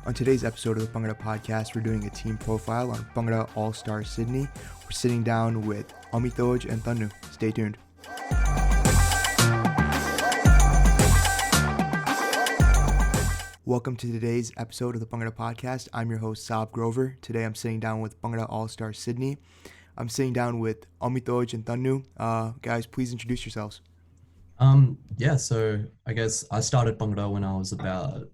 On today's episode of the Bhangra Podcast, we're doing a team profile on Bhangra All Stars Sydney. We're sitting down with Amitoj and Tanu. Stay tuned. Welcome to today's episode of the Bhangra Podcast. I'm your host, Sahab Grover. Today I'm sitting down with Bhangra All Stars Sydney. I'm sitting down with Amitoj and Tanu. Guys, please introduce yourselves. So I guess I started Bhangra when I was about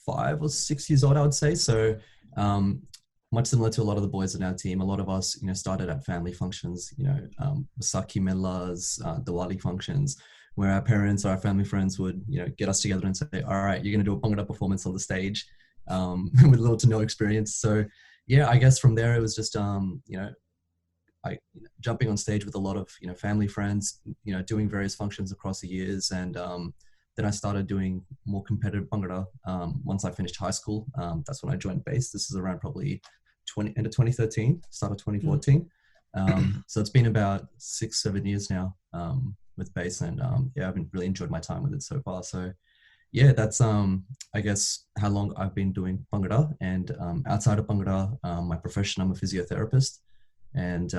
5 or 6 years old, I would say. So much similar to a lot of the boys in our team, a lot of us, started at family functions, Vaisakhi Melas, Diwali functions, where our parents or our family friends would, get us together and say, all right, you're going to do a Bhangra performance on the stage with little to no experience. So yeah, I guess from there it was just, jumping on stage with a lot of, family friends, doing various functions across the years. And then I started doing more competitive Bhangra once I finished high school. That's when I joined bass. This is around probably end of 2013, start of 2014. So it's been about 6-7 years now with bass, and I've really enjoyed my time with it so far. So yeah, that's I guess how long I've been doing Bhangra. And outside of Bhangra, my profession, I'm a physiotherapist, and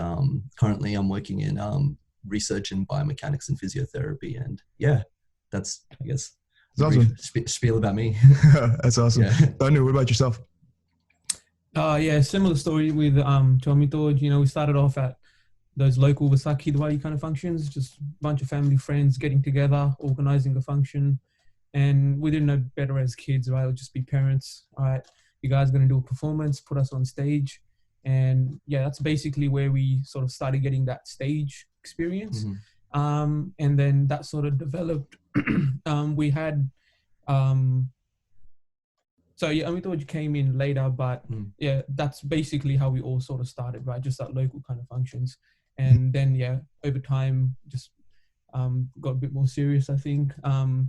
currently I'm working in research in biomechanics and physiotherapy. And yeah, that's, I guess, that's awesome. Spiel about me. That's awesome. Yeah. Tanu, what about yourself? Similar story with to Amitoj. We started off at those local Vaisakhi Diwali kind of functions, just a bunch of family friends getting together, organizing a function. And we didn't know better as kids, right? It would just be parents. All right, you guys are going to do a performance, put us on stage. And yeah, that's basically where we sort of started getting that stage experience. Mm-hmm. And then that sort of developed. We had, Amitoj came in later, but yeah, that's basically how we all sort of started, right? Just at local kind of functions. And then, over time, just got a bit more serious, I think,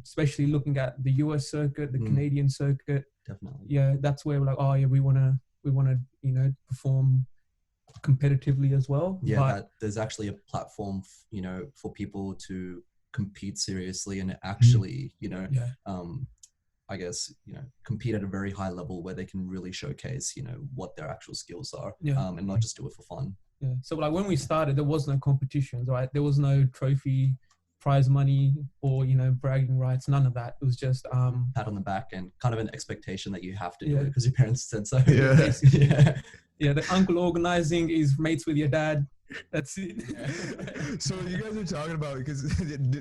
especially looking at the US circuit, the Canadian circuit. Definitely. Yeah, that's where we're like, we want to, perform competitively as well. Yeah, there's actually a platform, for people to compete seriously and actually, I guess, compete at a very high level where they can really showcase, what their actual skills are, and not just do it for fun. Yeah. So like when we started, there was no competitions, right? There was no trophy, prize money, or, bragging rights, none of that. It was just pat on the back and kind of an expectation that you have to do it because your parents said so. Yeah. The uncle organizing is mates with your dad. That's it. So you guys are talking about, because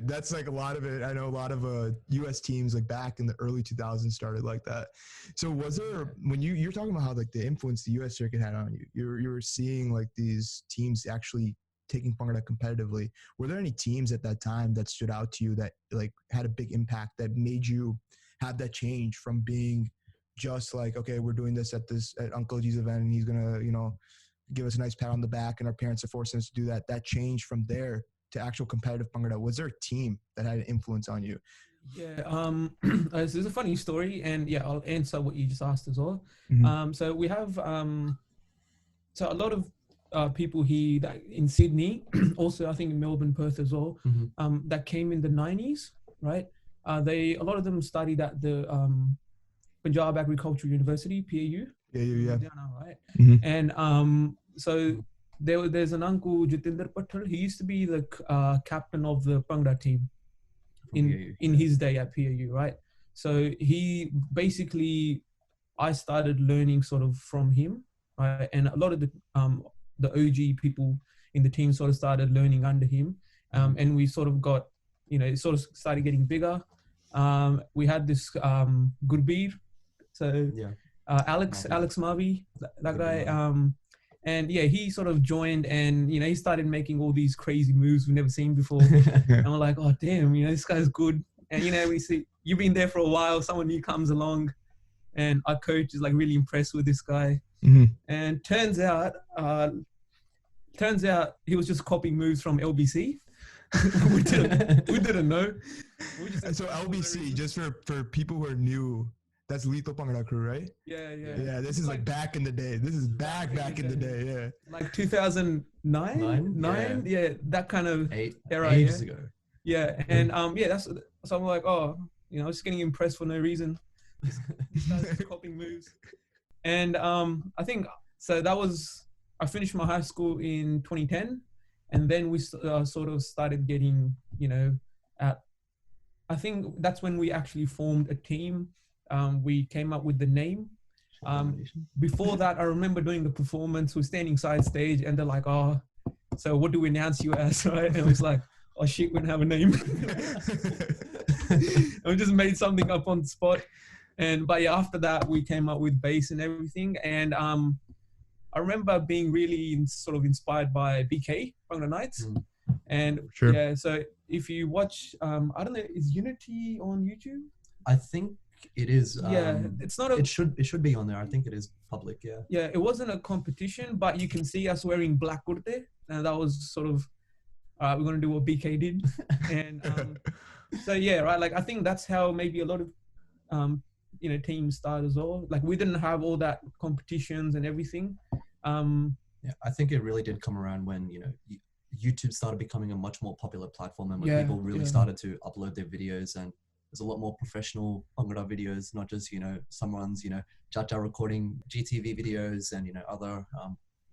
that's like a lot of it. I know a lot of US teams like back in the early 2000s started like that. So was there, when you're talking about how like the influence the US circuit had on you, you were seeing like these teams actually taking Bhangra competitively. Were there any teams at that time that stood out to you that like had a big impact that made you have that change from being just like, okay, we're doing this at Uncle G's event and he's gonna, give us a nice pat on the back and our parents are forcing us to do that. That changed from there to actual competitive Bhangra. Was there a team that had an influence on you? Yeah, this is a funny story, and I'll answer what you just asked as well. So we have so a lot of people here that in Sydney, also I think in Melbourne, Perth as well, that came in the 90s, right? A lot of them studied at the Punjab Agricultural University, PAU. Yeah. Right? And so there's an uncle, Jatinder Patel. He used to be the captain of the Bhangra team in his day at PAU, right? So he basically, I started learning sort of from him, right? And a lot of the OG people in the team sort of started learning under him. And we sort of got, it sort of started getting bigger. We had this Gurbir. So Alex Marby, that guy. And he sort of joined, and he started making all these crazy moves we've never seen before. And we're like, oh damn, this guy's good. And we see you've been there for a while, someone new comes along, and our coach is like really impressed with this guy. And turns out he was just copying moves from LBC. we didn't know. So LBC, just for people who are new, that's Lethal Bhangra crew, right? Yeah. This is like back in the day. This is back in the day. Yeah. Like 2009. Yeah, that kind of era. Ages ago. Yeah, and that's so I'm like, just getting impressed for no reason. Just started copying moves. And I think so. That was I finished my high school in 2010, and then we sort of started getting, at. I think that's when we actually formed a team. We came up with the name. Before that, I remember doing the performance. We're standing side stage, and they're like, "Oh, so what do we announce you as?" Right? And I was like, "Oh shit, we don't have a name." I just made something up on the spot. But yeah, after that, we came up with bass and everything. And I remember being really sort of inspired by BK, Bhangra Nights. And Sure. yeah, so if you watch, I don't know, is Unity on YouTube? I think it is. Yeah, it's not. It should be on there. I think it is public. Yeah. Yeah, it wasn't a competition, but you can see us wearing black kurte, and that was sort of, we're gonna do what BK did, and so yeah, right. Like I think that's how maybe a lot of teams start as well. Like we didn't have all that competitions and everything. Yeah, I think it really did come around when YouTube started becoming a much more popular platform, and when people really started to upload their videos, and there's a lot more professional Bhangra videos, not just someone's Chacha recording GTV videos and other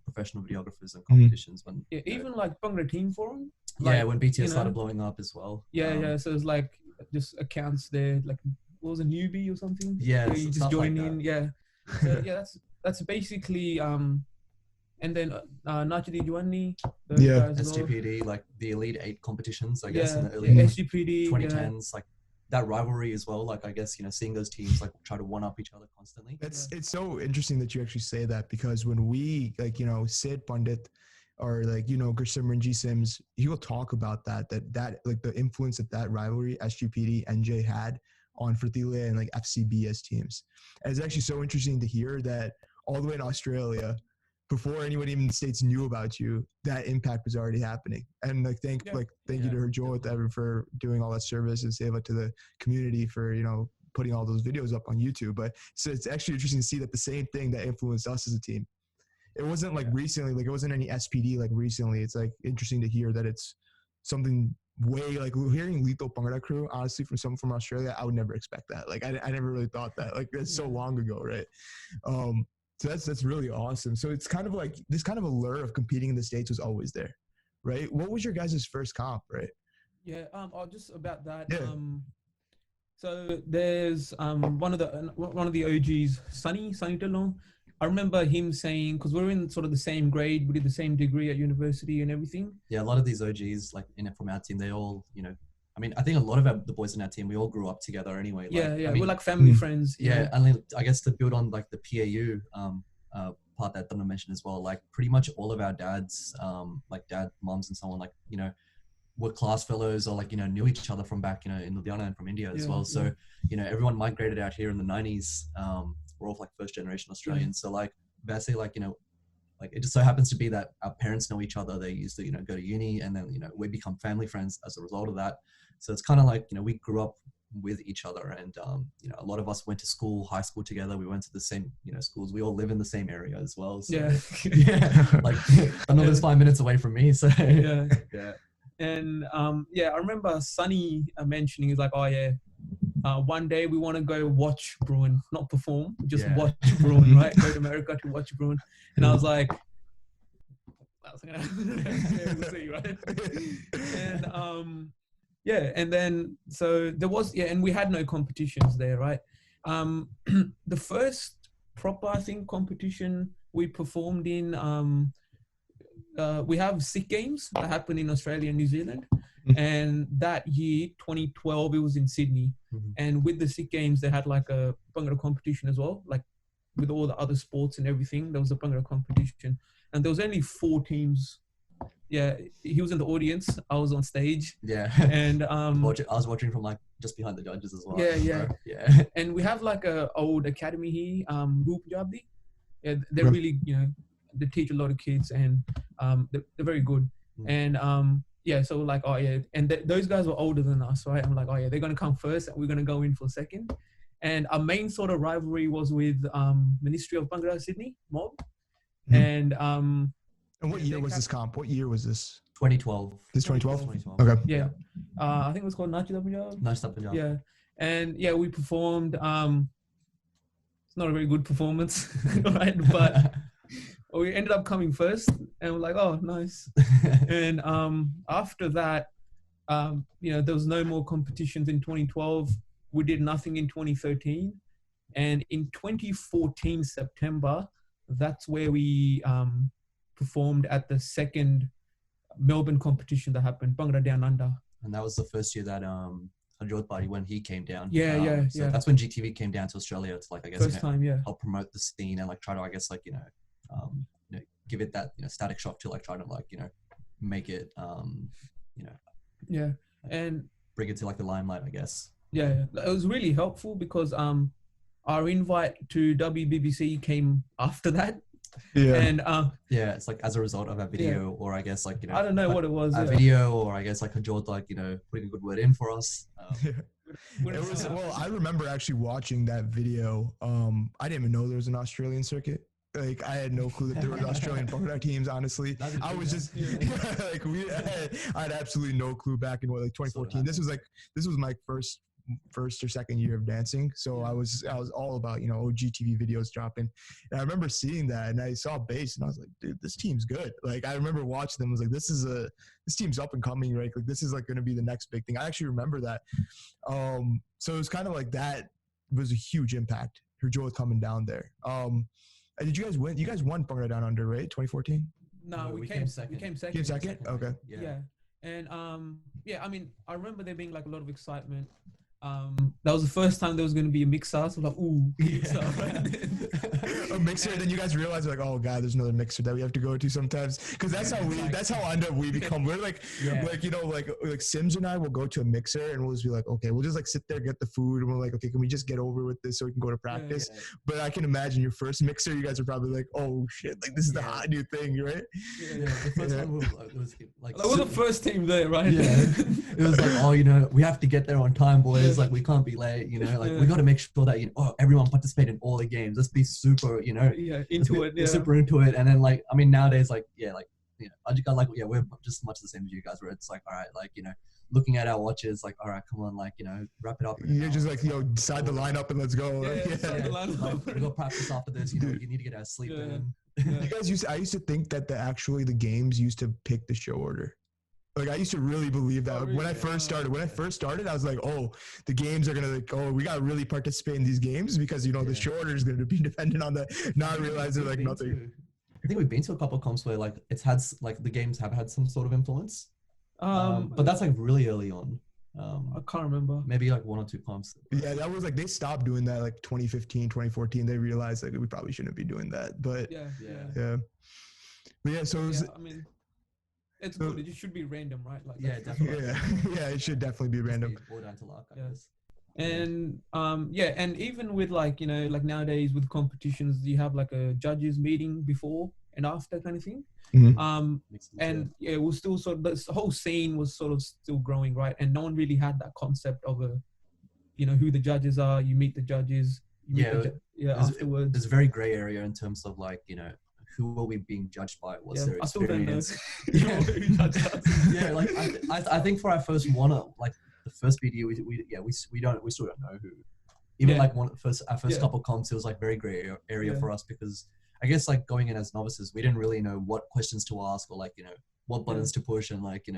professional videographers and competitions. When even like Bhangra Team Forum. When BTS started blowing up as well. So it's like just accounts there, like what was a newbie or something? Yeah, you just join like in. Yeah, so yeah, that's basically and then Nachidi Juani, SGPD, like the Elite 8 competitions, I guess, in the early SGPD 2010s, like that rivalry as well. Like I guess seeing those teams like try to one up each other constantly. It's so interesting that you actually say that, because when we Sid Pandit or Gursimranjit Sims, he will talk about that like the influence that rivalry SGPD NJ had on Fertile and like FCBS teams. And it's actually so interesting to hear that all the way in Australia, before anyone even in the States knew about you, that impact was already happening. And thank you to her, Joel, for doing all that service, and Seva to the community for putting all those videos up on YouTube. But so it's actually interesting to see that the same thing that influenced us as a team, it wasn't like recently, like it wasn't any SPD like recently. It's like interesting to hear that it's something way like hearing Lethal Bhangra Crew, honestly, from someone from Australia, I would never expect that. Like I never really thought that. Like that's so long ago, right? So that's really awesome. So it's kind of like this kind of allure of competing in the States was always there, right? What was your guys' first comp, right? Yeah, just about that. Yeah. So there's one of the OGs, Sunny Tillon. I remember him saying, because we're in sort of the same grade, we did the same degree at university and everything. Yeah, a lot of these OGs, like from our team, they all, I mean, I think a lot of the boys in our team, we all grew up together anyway. We're like family friends. Yeah, and I guess to build on like the PAU part that Donna mentioned as well, like pretty much all of our dads, like dad, moms and so on, like, were class fellows or like, knew each other from back, in Ludhiana and from India as well. So, everyone migrated out here in the 90s. We're all like first generation Australians. So like, basically like, like it just so happens to be that our parents know each other. They used to, go to uni, and then, we become family friends as a result of that. So it's kind of like, we grew up with each other, and, a lot of us went to high school together. We went to the same, schools. We all live in the same area as well. So, like another 5 minutes away from me. So yeah. And I remember Sunny mentioning, he's like, one day we want to go watch Bruin, not perform, just watch Bruin, right? Go to America to watch Bruin. And I was like, we'll see, right? And and then so there was and we had no competitions there, right? The first proper, I think, competition we performed in, we have SICK games that happen in Australia and New Zealand. And that year, 2012, it was in Sydney. And with the SICK games, they had like a Bhangra competition as well, like with all the other sports and everything. There was a Bhangra competition, and there was only 4 teams. Yeah, he was in the audience. I was on stage. Yeah, and I was watching from like just behind the judges as well. Yeah. And we have like a old academy here, Roop Jabdi. Yeah, they're really they teach a lot of kids, and they're very good. And so like, and those guys were older than us, right? I'm like, they're gonna come first, and we're gonna go in for second. And our main sort of rivalry was with Ministry of Bhangra Sydney mob. And what year was this comp? What year was this? 2012. This 2012? Okay. Yeah. I think it was called Nachida Punjab. Nachida Punjab. Yeah. And we performed. not a very good performance, right? But we ended up coming first, and we're like, oh, nice. And after that, there was no more competitions in 2012. We did nothing in 2013, and in 2014 September, that's where we performed at the second Melbourne competition that happened, Bhangra Down Under. And that was the first year that Ajot Bari, when he came down. So that's when GTV came down to Australia to, like, I guess, first time, help promote the scene and, like, try to, I guess, like, give it that, static shock to, like, try to, like, make it, and bring it to, like, the limelight, I guess. Yeah, it was really helpful because our invite to WBBC came after that. Yeah. And it's like as a result of a video, or I guess, like, I don't know, like, what it was. A video, or I guess, like, Ajot, like, putting a good word in for us. Well, I remember actually watching that video. I didn't even know there was an Australian circuit. Like, I had no clue that there were Australian Bhangra teams, honestly. I was just like, I had absolutely no clue back in 2014. This was my first or second year of dancing, so I was all about OGTV videos dropping, and I remember seeing that, and I saw bass, and I was like, dude, this team's good. Like, I remember watching them, I was like, this team's up and coming, right? Like, this is like going to be the next big thing. I actually remember that. So it was kind of like that was a huge impact. Her Joel coming down there. Did you guys win? You guys won Bhangra Down Under, right? 2014. No, we came second. We came second. Came second? Okay. Yeah. And I mean, I remember there being, like, a lot of excitement. That was the first time there was going to be a mixer, so like, ooh, mixer. A mixer, and then you guys realize, like, oh god, there's another mixer that we have to go to sometimes, because that's how we become. We're like like Sims and I will go to a mixer, and we'll just be like, okay, we'll just, like, sit there, get the food, and we're like, okay, can we just get over with this so we can go to practice? But I can imagine your first mixer, you guys are probably like, oh shit, like, this is the hot new thing, right? The first time it was like, we're the first team there, right? It was like, oh, we have to get there on time, boys. Like, we can't be late, like, we got to make sure that everyone participate in all the games. Let's be super, super into it. And then, like, I mean, nowadays, like, I just got, like, we're just much the same as you guys, where it's like, all right, like, looking at our watches, like, all right, come on, like, wrap it up. You're just like, decide the lineup and let's go. Like, we got practice after this. You need to get our sleep in. You guys I used to think that the games used to pick the show order. Like, I used to really believe that. Really? When I first started, I was like, oh, the games are going to, like, oh, we got to really participate in these games because, the show order is going to be dependent on that. Not realizing, like, nothing. I think we've been to a couple of comps where, like, it's had, like, the games have had some sort of influence. But that's, like, really early on. I can't remember. Maybe, like, one or two comps. Yeah, that was, like, they stopped doing that, like, 2015, 2014. They realized, like, we probably shouldn't be doing that. But, But, yeah, so it was... I mean... It's good. It just should be random, right? Like, definitely. Yeah, it should definitely be random. Or down to luck, I guess. And and even with, like, like nowadays with competitions, you have, like, a judges meeting before and after kind of thing. Mm-hmm. It was still sort of, this whole scene was sort of still growing, right? And no one really had that concept of who the judges are. You meet the judges. Afterwards. There's a very gray area in terms of, like, who are we being judged by? What's their experience? Like, I think for our first one, like, the first video, we still don't know who. Even like our first couple comps, it was, like, very gray area for us, because I guess, like, going in as novices, we didn't really know what questions to ask, or, like, what buttons to push, and, like,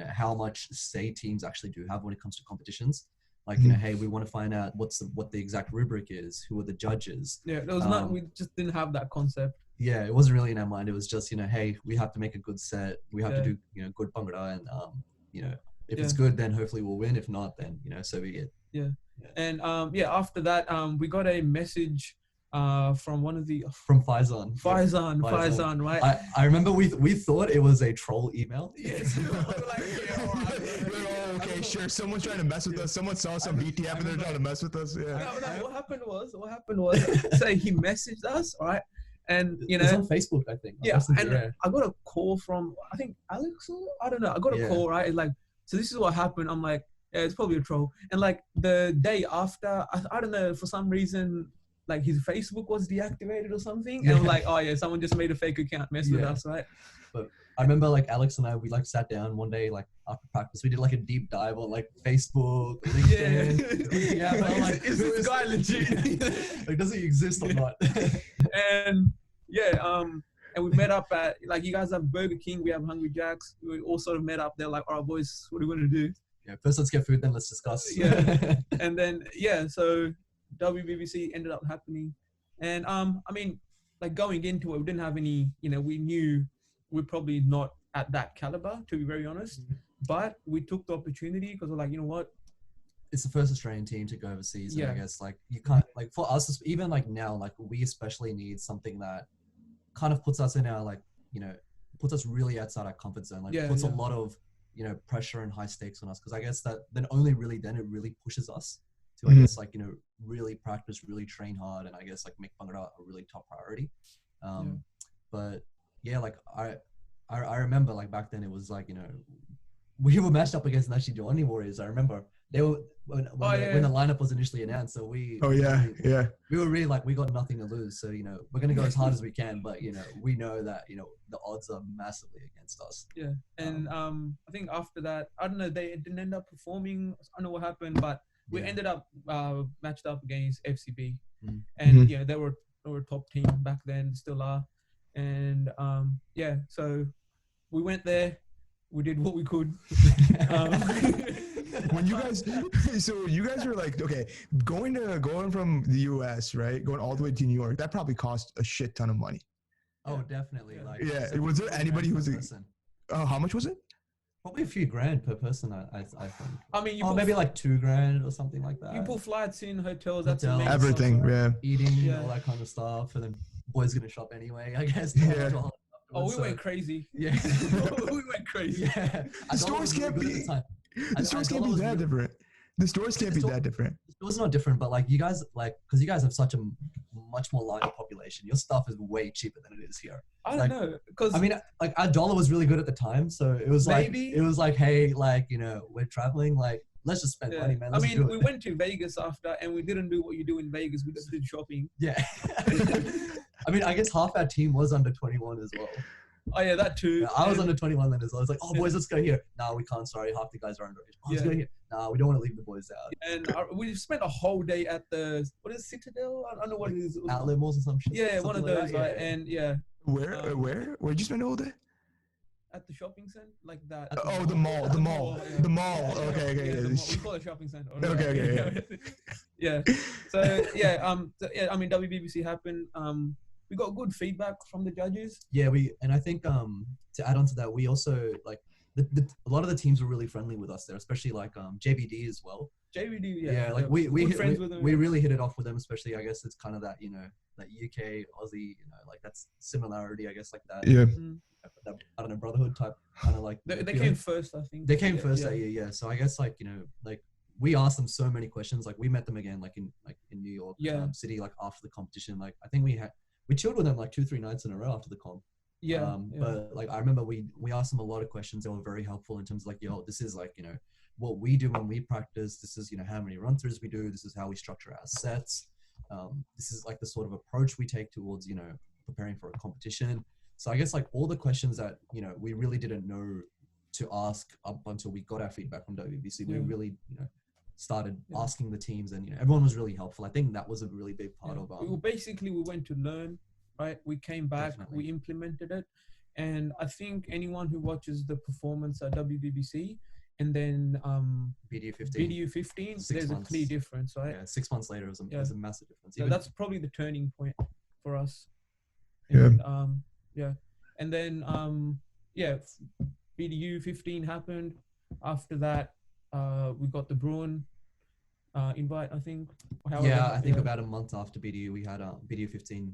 how much say teams actually do have when it comes to competitions. Like, hey, we want to find out what the exact rubric is, who are the judges. Yeah, there was we just didn't have that concept. Yeah, it wasn't really in our mind. It was just, hey, we have to make a good set. We have to do, good Bhangra, and, if it's good, then hopefully we'll win. If not, then, so be it. Yeah. And, after that, we got a message from one of the... From Faizan. Faizan, right? I remember we thought it was a troll email. Yes. Okay, sure. Someone's trying to mess with us. Someone saw some BTF and they're trying to mess with us. Yeah. No, what happened was, so he messaged us, right? And, it was on Facebook, I think. I got a call from, I think, Alex, or I don't know. I got a call, right? Like, so this is what happened. I'm like, yeah, it's probably a troll. And, like, the day after, I don't know, for some reason, like his Facebook was deactivated or something. And I'm like, oh yeah, someone just made a fake account, mess with us, right? But I remember like Alex and I, we like sat down one day, like after practice, we did like a deep dive on like Facebook, LinkedIn. Yeah, but like, is this guy legit? Like, does he exist or not? And and we met up at, like, you guys have Burger King, we have Hungry Jack's. We all sort of met up there, like, all right, boys, what are we going to do? Yeah, first let's get food, then let's discuss. Yeah. And then, so WBBC ended up happening. And, I mean, like, going into it, we didn't have any, we knew we're probably not at that caliber, to be very honest. But we took the opportunity because we're like, you know what? It's the first Australian team to go overseas. And I guess, like, you can't, like, for us, even like now, like, we especially need something that kind of puts us in our, like, puts us really outside our comfort zone. Like, puts a lot of, pressure and high stakes on us. Because I guess that then it really pushes us to, I guess, like, really practice, really train hard, and I guess, like, make Bhangra a really top priority. But yeah, like, I remember, like, back then it was like, we were matched up against Nashi Johnny Warriors. I remember they were when the lineup was initially announced. So we were really like, we got nothing to lose. So we're gonna go as hard as we can. But we know that the odds are massively against us. Yeah, and I think after that, I don't know, they didn't end up performing. I don't know what happened, but we ended up matched up against FCB, and they were a top team back then, still are. And so we went there, we did what we could. When you guys were like, okay, going from the US, right, going all the way to New York, that probably cost a shit ton of money. Oh, definitely. Like, was there anybody who was how much was it? Probably a few grand per person, I think. I mean, maybe like $2,000 or something like that. You put flights in, hotels, everything, eating, all that kind of stuff, and then boys gonna shop anyway, I guess. We went crazy. Yeah, we went crazy. Yeah, the stores can't be that different. The stores can't be that different. The stores not different, but like you guys, like, because you guys have such a much more larger population, your stuff is way cheaper than it is here. I don't know, because I mean, like, our dollar was really good at the time, so it was like, hey, like, we're traveling, like, let's just spend money, man. We went to Vegas after, and we didn't do what you do in Vegas. We just did shopping. Yeah. I mean, I guess half our team was under 21 as well. Oh yeah, that too. Yeah, I was under 21 then as well. I was like, oh boys, let's go here. No, we can't. Sorry, half the guys are underage. Let's go here. No, we don't want to leave the boys out. And we spent a whole day at the Citadel. I don't know what it is. Outlet malls or some shit. Yeah, one of those, right? And Where'd you spend all day? At the shopping center, like that. The mall. The mall. Okay. We call it shopping center. Okay. Yeah. So I mean, WBBC happened. We got good feedback from the judges. Yeah, and I think to add on to that, we also, like, a lot of the teams were really friendly with us there, especially like JBD as well. JBD, like we really hit it off with them, especially, I guess it's kind of that that UK Aussie, like, that's similarity, I guess, like that. Yeah. That, I don't know, brotherhood type, kind of like. They came first, I think. They came first that year, yeah. So I guess, like, like, we asked them so many questions. Like, we met them again, like in New York City, like after the competition. Like, I think we chilled with them like 2-3 nights in a row after the comp. But like, I remember we asked them a lot of questions. They were very helpful in terms of like, this is like, what we do when we practice. This is, how many run throughs we do. This is how we structure our sets. This is like the sort of approach we take towards, preparing for a competition. So I guess like all the questions that, we really didn't know to ask up until we got our feedback from WBC, we really, started asking the teams, and everyone was really helpful. I think that was a really big part of we went to learn, right? We came back, we implemented it, and I think anyone who watches the performance at WBBC and then BDU 15, there's a clear difference, right? Yeah, 6 months later it was a massive difference. So that's probably the turning point for us. And, and then BDU 15 happened. After that, we got the Bruin invite, I think. I think about a month after BDU, we had BDU 15.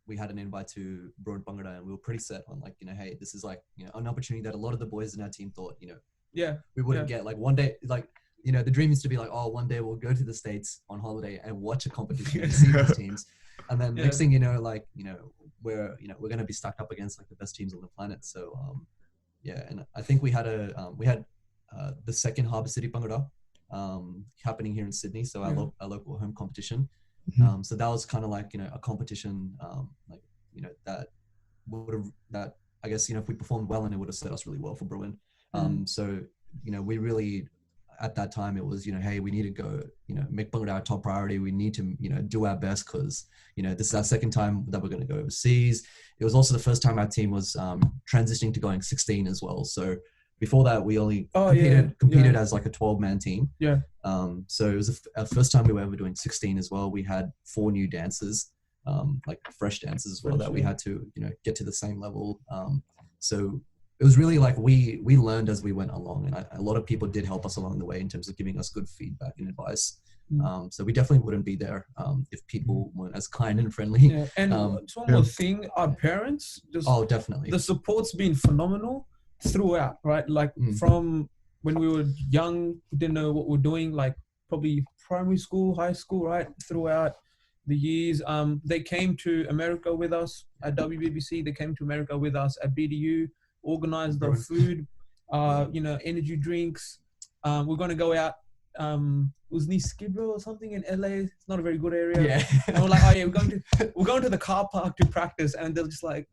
We had an invite to Bruin Bhangra, and we were pretty set on like, hey, this is like, an opportunity that a lot of the boys in our team thought, we wouldn't get. Like one day, like, the dream is to be like, oh, one day we'll go to the States on holiday and watch a competition and see these teams. And then next thing you know, like, we're going to be stacked up against like the best teams on the planet. So, and I think we had the second Harbour City Bhangra happening here in Sydney, so our local home competition. So that was kind of like, a competition, like, that that I guess, if we performed well, and it would have set us really well for Bruin. So, we really, at that time it was, hey, we need to go, make Bhangra our top priority. We need to, do our best because, this is our second time that we're going to go overseas. It was also the first time our team was transitioning to going 16 as well. So before that, we only competed as like a 12-man team. Yeah. So it was our first time we were ever doing 16 as well. We had 4 new dancers, like fresh dancers as well, that we had to, get to the same level. So it was really like we learned as we went along, and a lot of people did help us along the way in terms of giving us good feedback and advice. So we definitely wouldn't be there if people weren't as kind and friendly. Yeah. And just one more thing, our parents, definitely, the support's been phenomenal throughout, right? Like from when we were young, we didn't know what we're doing, like probably primary school, high school, right? Throughout the years, they came to America with us at WBBC. They came to America with us at BDU. Organized the food, energy drinks. We're going to go out. It was near Skid Row or something in LA. It's not a very good area. Yeah. And we're like, oh yeah, we're going to the car park to practice, and they're just like,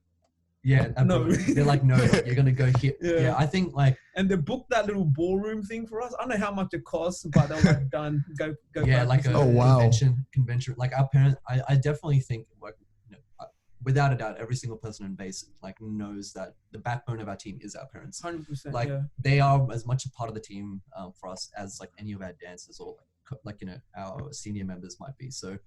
no. They're like, no, you're going to go here. Yeah. I think like, and they booked that little ballroom thing for us. I don't know how much it costs, but they were like, done, go. Yeah, like a convention. Like our parents, I definitely think like, without a doubt, every single person in base like knows that the backbone of our team is our parents. 100%. Like they are as much a part of the team for us as like any of our dancers or like our senior members might be. So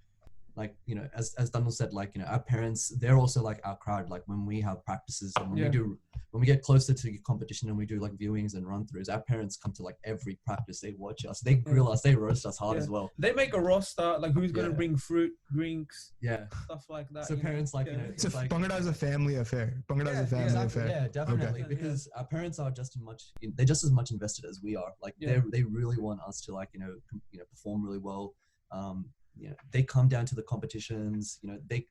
like as Daniel said, like our parents, they're also like our crowd. Like when we have practices and when we get closer to competition and we do like viewings and run throughs, our parents come to like every practice. They watch us, they grill us, they roast us hard as well. They make a roster like who's going to bring fruit, drinks, stuff like that. So parents like it's like Bhangra is a family affair. Bhangra is a family affair. Yeah, definitely. Because our parents are they're just as much invested as we are. Like they really want us to like perform really well. They come down to the competitions. They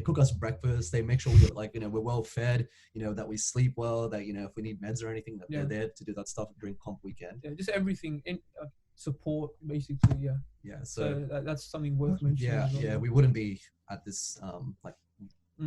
cook us breakfast. They make sure we're well fed. That we sleep well. That if we need meds or anything, that they're there to do that stuff during comp weekend. Yeah, just everything in support basically. Yeah. Yeah. So that's something worth mentioning. Yeah. Yeah. We wouldn't be at this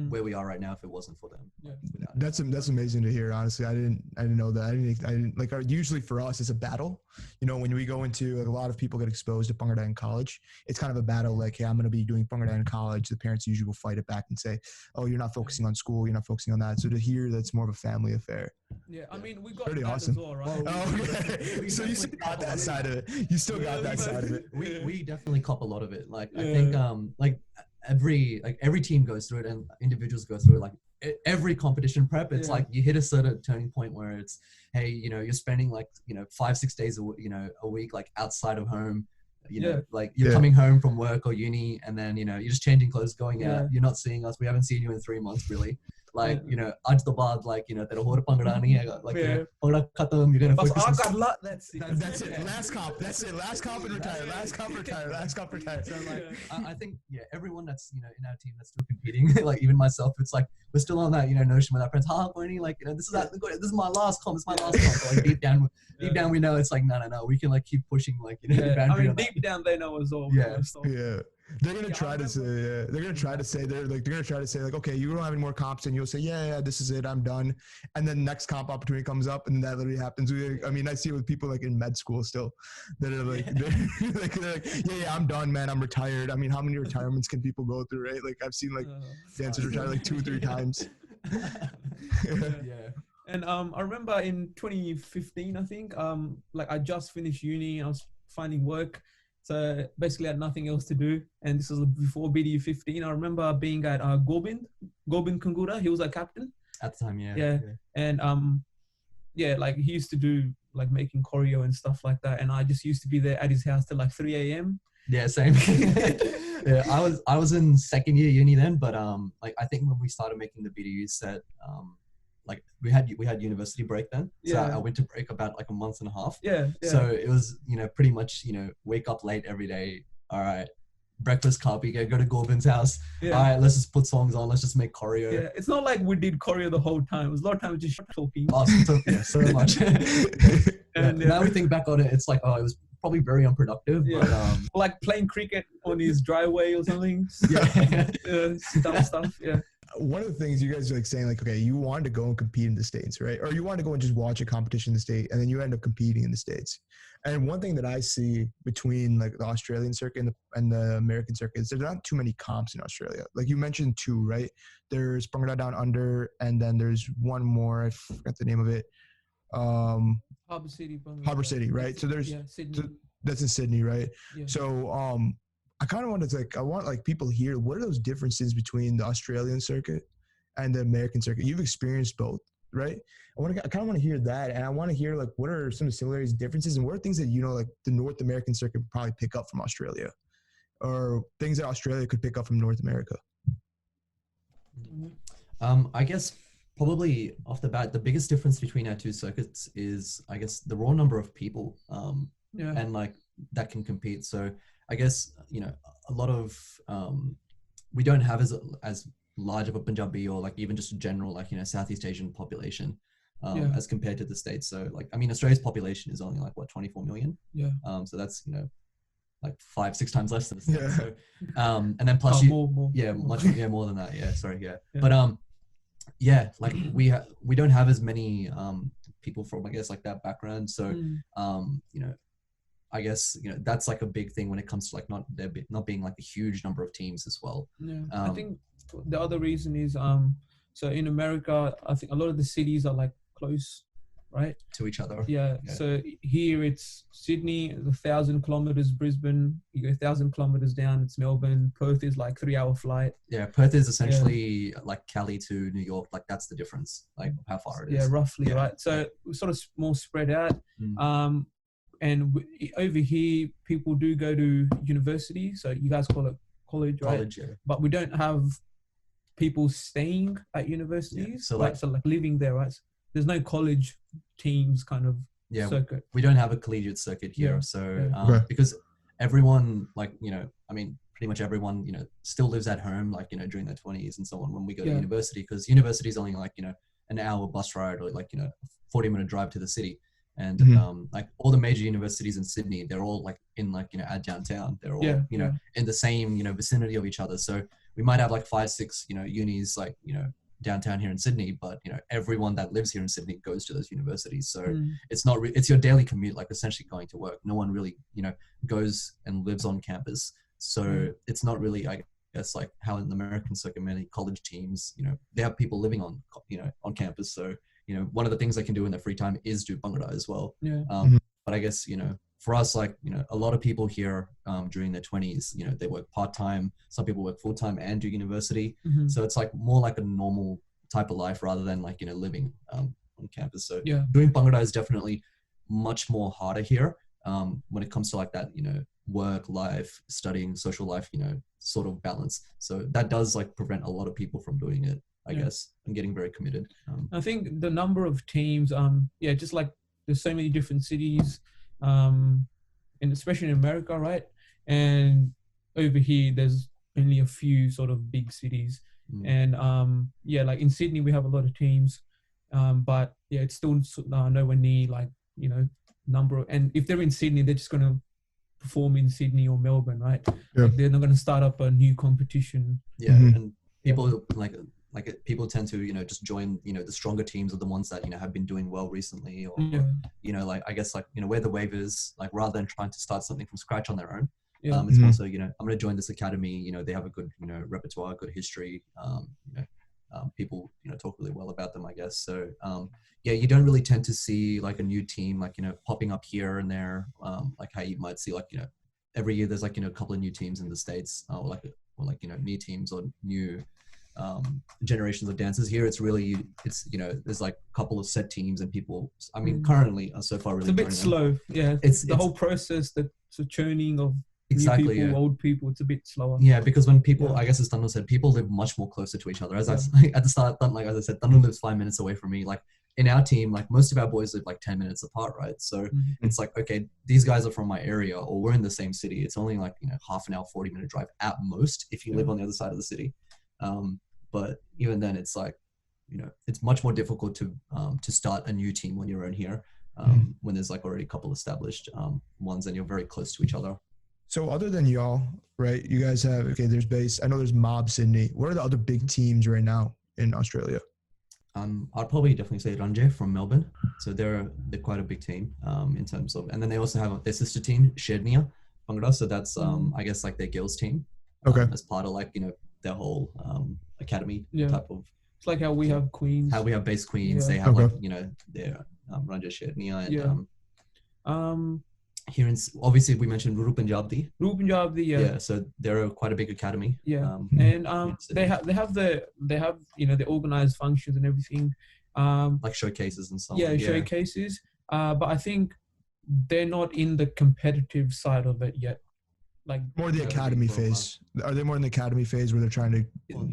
where we are right now if it wasn't for them. Yeah. That's amazing to hear. Honestly, I didn't know that. I didn't like. Usually for us, it's a battle. When we go into like, a lot of people get exposed to Bhangra in college. It's kind of a battle. Like, hey, I'm going to be doing Bhangra in college. The parents usually will fight it back and say, "Oh, you're not focusing on school. You're not focusing on that." So to hear that's more of a family affair. Yeah, I mean, we got pretty that awesome as well, right? Oh, okay. So you still got that side of it. You still got that side of it. We definitely cop a lot of it. Like I think every team goes through it and individuals go through it. Like every competition prep, it's like you hit a certain turning point where it's, hey, you're spending 5-6 days a week like outside of home. Like you're coming home from work or uni, and then you're just changing clothes, going out. You're not seeing us. We haven't seen you in 3 months really. Like aaj to baad, like tera hor Bhangra nahi hai, like Bhangra khatam, you're gonna focus on that's it. Last comp and retire. So like I think everyone that's in our team that's still competing, like even myself, it's like we're still on that notion with our friends, this is my last comp, but like deep down we know it's like no, we can like keep pushing the boundary. I mean, deep down they know as well. They're gonna try to say like, okay, you don't have any more comps, and you'll say, yeah, this is it, I'm done. And then next comp opportunity comes up, and that literally happens. I mean, I see it with people like in med school still that are like, they're like, yeah, I'm done, man, I'm retired. I mean, how many retirements can people go through, right? Like I've seen like dancers retire like 2 or 3 times. And I remember in 2015, I think, like I just finished uni and I was finding work. So basically I had nothing else to do. And this was before BDU 15. I remember being at Gobind Kangura. He was our captain. At the time, And like he used to do like making choreo and stuff like that. And I just used to be there at his house till like 3 a.m. Yeah, same. I was in second year uni then, but like I think when we started making the BDU set, like we had university break then. So I went to break about like a month and a half. So it was, pretty much, wake up late every day. All right, breakfast, copy, go to Gorbin's house. All right, let's just put songs on. Let's just make choreo. Yeah, it's not like we did choreo the whole time. It was a lot of times just talking. Oh, so much. And now we think back on it, it's like, it was probably very unproductive. Yeah. But like playing cricket on his driveway or something. yeah. Dumb stuff. Yeah. One of the things you guys are like saying, like, okay, you wanted to go and compete in the States, right? Or you wanted to go and just watch a competition in the state, and then you end up competing in the States. And one thing that I see between like the Australian circuit and the American circuit is there's not too many comps in Australia. Like you mentioned two, right? There's Bhangra Down Under, and then there's one more, I forgot the name of it. Harbour City. Harbour City, right? So there's Sydney. that's in Sydney, right? Yeah. So I kind of wanted to I want like people here. What are those differences between the Australian circuit and the American circuit? You've experienced both, right? I kind of want to hear that, and I want to hear like what are some of the similarities, differences, and what are things that like the North American circuit would probably pick up from Australia, or things that Australia could pick up from North America. I guess probably off the bat, the biggest difference between our two circuits is, I guess, the raw number of people and like that can compete. So I guess, a lot of, we don't have as large of a Punjabi or like even just a general, like, Southeast Asian population as compared to the States. So like, I mean, Australia's population is only like, 24 million? Yeah. So that's, like 5-6 times less than the States. Yeah. So, and then plus more. more than that. Yeah. Sorry. Yeah. But, like we don't have as many people from, I guess, like that background. So, I guess, that's like a big thing when it comes to like not being like a huge number of teams as well. Yeah. I think the other reason is, so in America, I think a lot of the cities are like close, right? To each other. Yeah. So here it's Sydney, 1,000 kilometers, Brisbane, you go 1,000 kilometers down, it's Melbourne. Perth is like 3-hour flight. Yeah. Perth is essentially like Cali to New York. Like that's the difference, like how far it is. Yeah, roughly. Right. So we're sort of more spread out. And over here, people do go to university. So you guys call it college, right? College, yeah. But we don't have people staying at universities. Yeah. So like living there, right? So there's no college teams kind of circuit. We don't have a collegiate circuit here. Yeah. So because everyone, like, I mean, pretty much everyone, still lives at home, like, during their 20s and so on when we go to university, because university is only like, an hour bus ride or like, 40-minute drive to the city. And like all the major universities in Sydney, they're all like in like, at downtown. They're all, in the same, vicinity of each other. So we might have like 5-6, unis like, downtown here in Sydney, but, everyone that lives here in Sydney goes to those universities. So it's not, it's your daily commute, like essentially going to work. No one really, goes and lives on campus. So it's not really, I guess, like how in the American circuit, many college teams, they have people living on, on campus. So, one of the things they can do in their free time is do Bhangra as well. Yeah. But I guess, for us, like, a lot of people here during their 20s, they work part-time. Some people work full-time and do university. So it's like more like a normal type of life rather than like, living on campus. So doing Bhangra is definitely much more harder here when it comes to like that, work life, studying, social life, sort of balance. So that does like prevent a lot of people from doing it, I guess, and getting very committed. I think the number of teams, just like there's so many different cities, and especially in America, right? And over here, there's only a few sort of big cities. And like in Sydney, we have a lot of teams, but it's still nowhere near like, number. And if they're in Sydney, they're just going to perform in Sydney or Melbourne, right? Like they're not going to start up a new competition. And people like people tend to, just join, the stronger teams are the ones that, have been doing well recently or, like, I guess like, where the wave is, like, rather than trying to start something from scratch on their own. It's also, I'm going to join this academy, they have a good, repertoire, good history. People, talk really well about them, I guess. So, you don't really tend to see like a new team, like, popping up here and there. Like how you might see like, every year there's like, a couple of new teams in the States or new teams or new, generations of dancers. Here it's really there's like a couple of set teams and people, I mean, currently so far really it's a bit slow. It's the whole process, the churning of new people, old people, it's a bit slower. Because when people, I guess as Thunder said, people live much more closer to each other. As I at the start, like as I said, Thunder lives 5 minutes away from me. Like in our team, like most of our boys live like 10 minutes apart, right? So it's like, okay, these guys are from my area or we're in the same city. It's only like, half an hour, 40-minute drive at most if you live on the other side of the city. But even then it's like, it's much more difficult to start a new team when you're in here. when there's like already a couple established ones and you're very close to each other. So other than y'all, right? You guys have, okay, there's base. I know there's Mob Sydney. What are the other big teams right now in Australia? I'd probably definitely say Ranjay from Melbourne. So they're quite a big team in terms of, and then they also have their sister team, Shednia Bhangra. So that's I guess like their girls team. Okay. As part of like, you know, their whole academy type of. It's like how we have Queens. How we have base Queens. They have like, you know, their Ranjay Shednia and here in, obviously we mentioned Guru Punjabdi. Yeah, so they're quite a big academy. And they have you know, the organized functions and everything. Like showcases and stuff. Showcases. But I think they're not in the competitive side of it yet. Like more the academy phase. Are they more in the academy phase where they're trying to?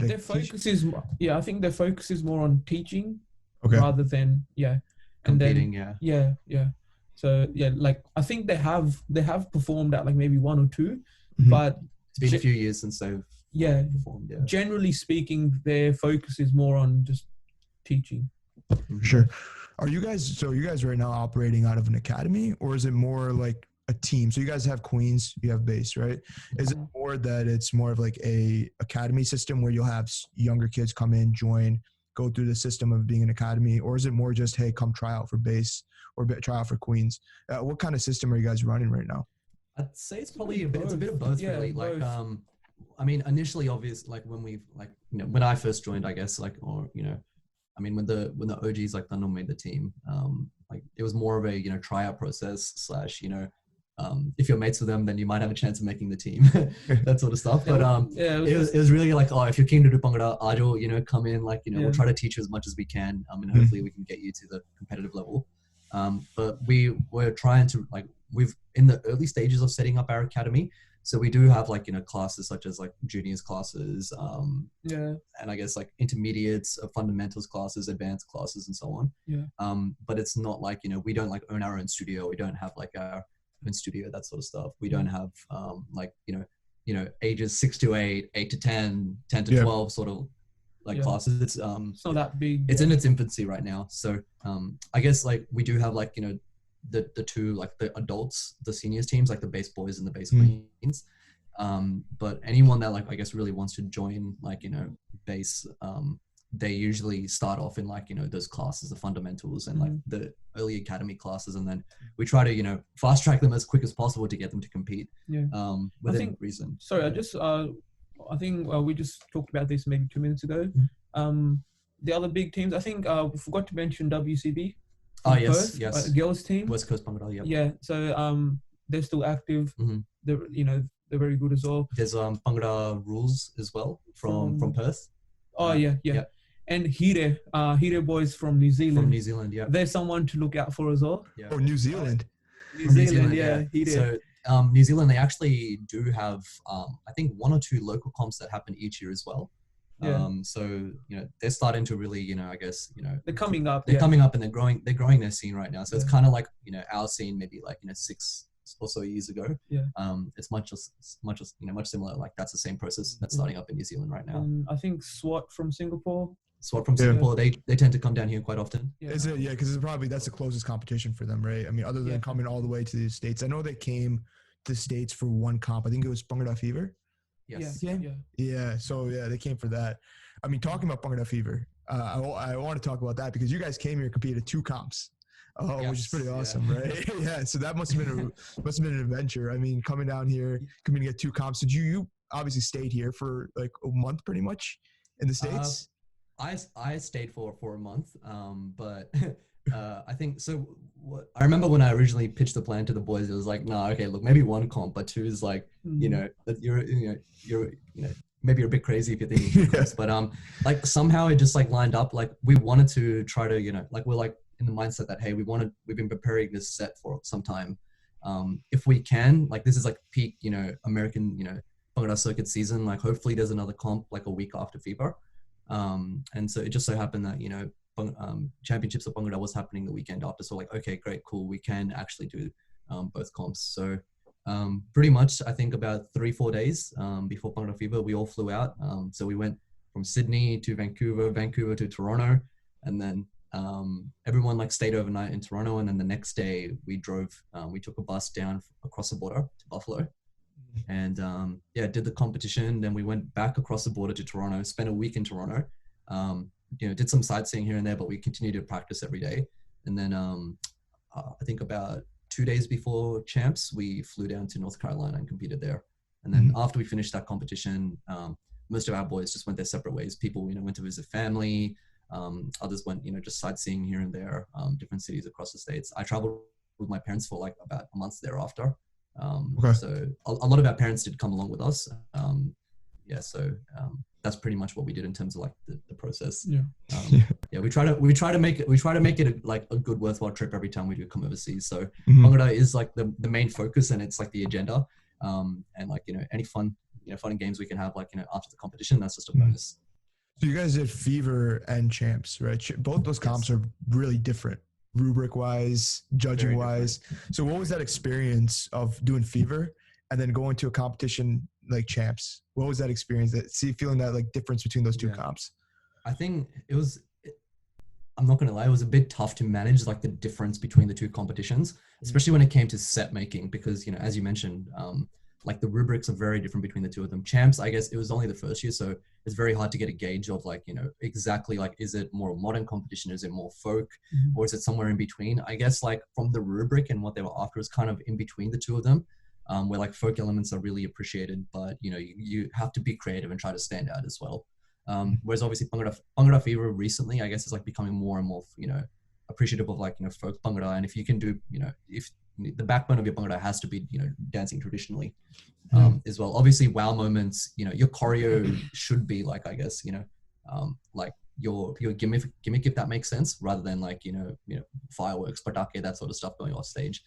Their focus is I think their focus is more on teaching rather than competing. So like I think they have performed at like maybe 1 or 2, but it's been a few years since they've performed. Yeah. Generally speaking, their focus is more on just teaching. Sure. Are you guys right now operating out of an academy, or is it more like a team? So you guys have Queens, you have base, right? Is it more that it's more of like a academy system where you'll have younger kids come in, join, go through the system of being an academy, or is it more just, hey, come try out for base or try out for Queens? What kind of system are you guys running right now? I'd say it's probably it's a bit of both, really. Like, I mean, initially, obvious, like when we've like, you know, when I first joined, I guess, like, or, you know, I mean, when the OGs like Thunder made the team, like it was more of a, you know, tryout process / you know, if you're mates with them, then you might have a chance of making the team, that sort of stuff. But it was really like, oh, if you're keen to do Bhangra, Ajo, you know, come in, like, you know, we'll try to teach you as much as we can, and hopefully we can get you to the competitive level. But we're trying to, like, we've in the early stages of setting up our academy. So we do have like, you know, classes such as like juniors classes, and I guess like intermediates, fundamentals classes, advanced classes, and so on. But it's not like, you know, we don't like own our own studio. We don't have like our own studio, that sort of stuff. We don't have like, you know, ages 6 to 8, 8 to 10, 10 to 12 sort of like classes. It's not that big. It's in its infancy right now. So I guess like we do have like, you know, the two, like the adults, the seniors teams, like the base boys and the base queens. But anyone that like, I guess, really wants to join, like, you know, base, they usually start off in like, you know, those classes, the fundamentals and like the early academy classes. And then we try to, you know, fast track them as quick as possible to get them to compete within reason. Sorry, I think we just talked about this maybe 2 minutes ago. The other big teams, I think we forgot to mention WCB. Yes. Girls team. West Coast Bhangra, Yeah. So they're still active. They're, you know, they're very good as well. There's Bhangra Rules as well from Perth. Yeah. And Hire boys from New Zealand. From New Zealand, yeah. There's someone to look out for as well. Yeah. Oh, New Zealand. New Zealand, Hire. So New Zealand, they actually do have, I think 1 or 2 local comps that happen each year as well. So, you know, they're starting to really, you know, I guess, you know, they're coming up. They're coming up and they're growing their scene right now. So it's kind of like, you know, our scene maybe like, you know, 6 or so years ago. It's much similar. Like that's the same process that's starting up in New Zealand right now. I think SWAT from Singapore. Singapore, they tend to come down here quite often. Is it? Yeah, because that's the closest competition for them, right? I mean, other than coming all the way to the States. I know they came to the States for one comp. I think it was Bhangra Fever. Yes. Yeah. So they came for that. I mean, talking about Bhangra Fever, I want to talk about that because you guys came here and competed 2 comps, which is pretty awesome, right? Yeah. So that must have been an adventure. I mean, coming down here, coming to get 2 comps. Did you obviously stayed here for like a month, pretty much, in the States? I stayed for a month, but I think so. I remember when I originally pitched the plan to the boys, it was like, no, okay, look, maybe 1 comp, but 2 is like, you know, you're maybe you're a bit crazy if you're thinking 2 comps, but like somehow it just like lined up. Like we wanted to try to, you know, like we're like in the mindset that, hey, we've been preparing this set for some time. If we can, like this is like peak, you know, American, you know, Bhangra circuit season. Like hopefully there's another comp like a week after FIBA. And so it just so happened that, you know, championships of Bhangra was happening the weekend after. So like, okay, great, cool. We can actually do both comps. So pretty much I think about 3-4 days before Bhangra FIBA, we all flew out. So we went from Sydney to Vancouver to Toronto, and then everyone like stayed overnight in Toronto, and then the next day we drove. We took a bus down across the border to Buffalo, and did the competition. Then we went back across the border to Toronto, spent a week in Toronto. Did some sightseeing here and there, but we continued to practice every day. And then I think about 2 days before champs, we flew down to North Carolina and competed there. And then after we finished that competition, most of our boys just went their separate ways. People, went to visit family. Others went, just sightseeing here and there, different cities across the States. I traveled with my parents for like about a month thereafter. So a lot of our parents did come along with us. That's pretty much what we did in terms of like the process. We try to make it a good worthwhile trip every time we do come overseas. So Bhangra is like the main focus, and it's like the agenda. And like, any fun and games we can have like, after the competition, that's just a bonus. So you guys did Fever and Champs, right? Both those comps are really different, rubric wise, judging wise. So what was that experience of doing Fever and then going to a competition like Champs? What was that experience? Feeling that like difference between those two comps? I think I'm not going to lie, it was a bit tough to manage like the difference between the two competitions, especially when it came to set making, because, as you mentioned, like the rubrics are very different between the two of them. Champs, I guess it was only the first year, so it's very hard to get a gauge of like, exactly like, is it more modern competition? Is it more folk? Or is it somewhere in between? I guess like from the rubric and what they were after is kind of in between the two of them, where like folk elements are really appreciated, but you have to be creative and try to stand out as well. Whereas obviously Bhangra Fever recently, I guess, is like becoming more and more, appreciative of like, folk Bhangra. And if you can do, if the backbone of your Bhangra has to be, dancing traditionally, as well. Obviously wow moments, your choreo should be like, I guess, like your gimmick, if that makes sense, rather than like, fireworks, patake, that sort of stuff going off stage.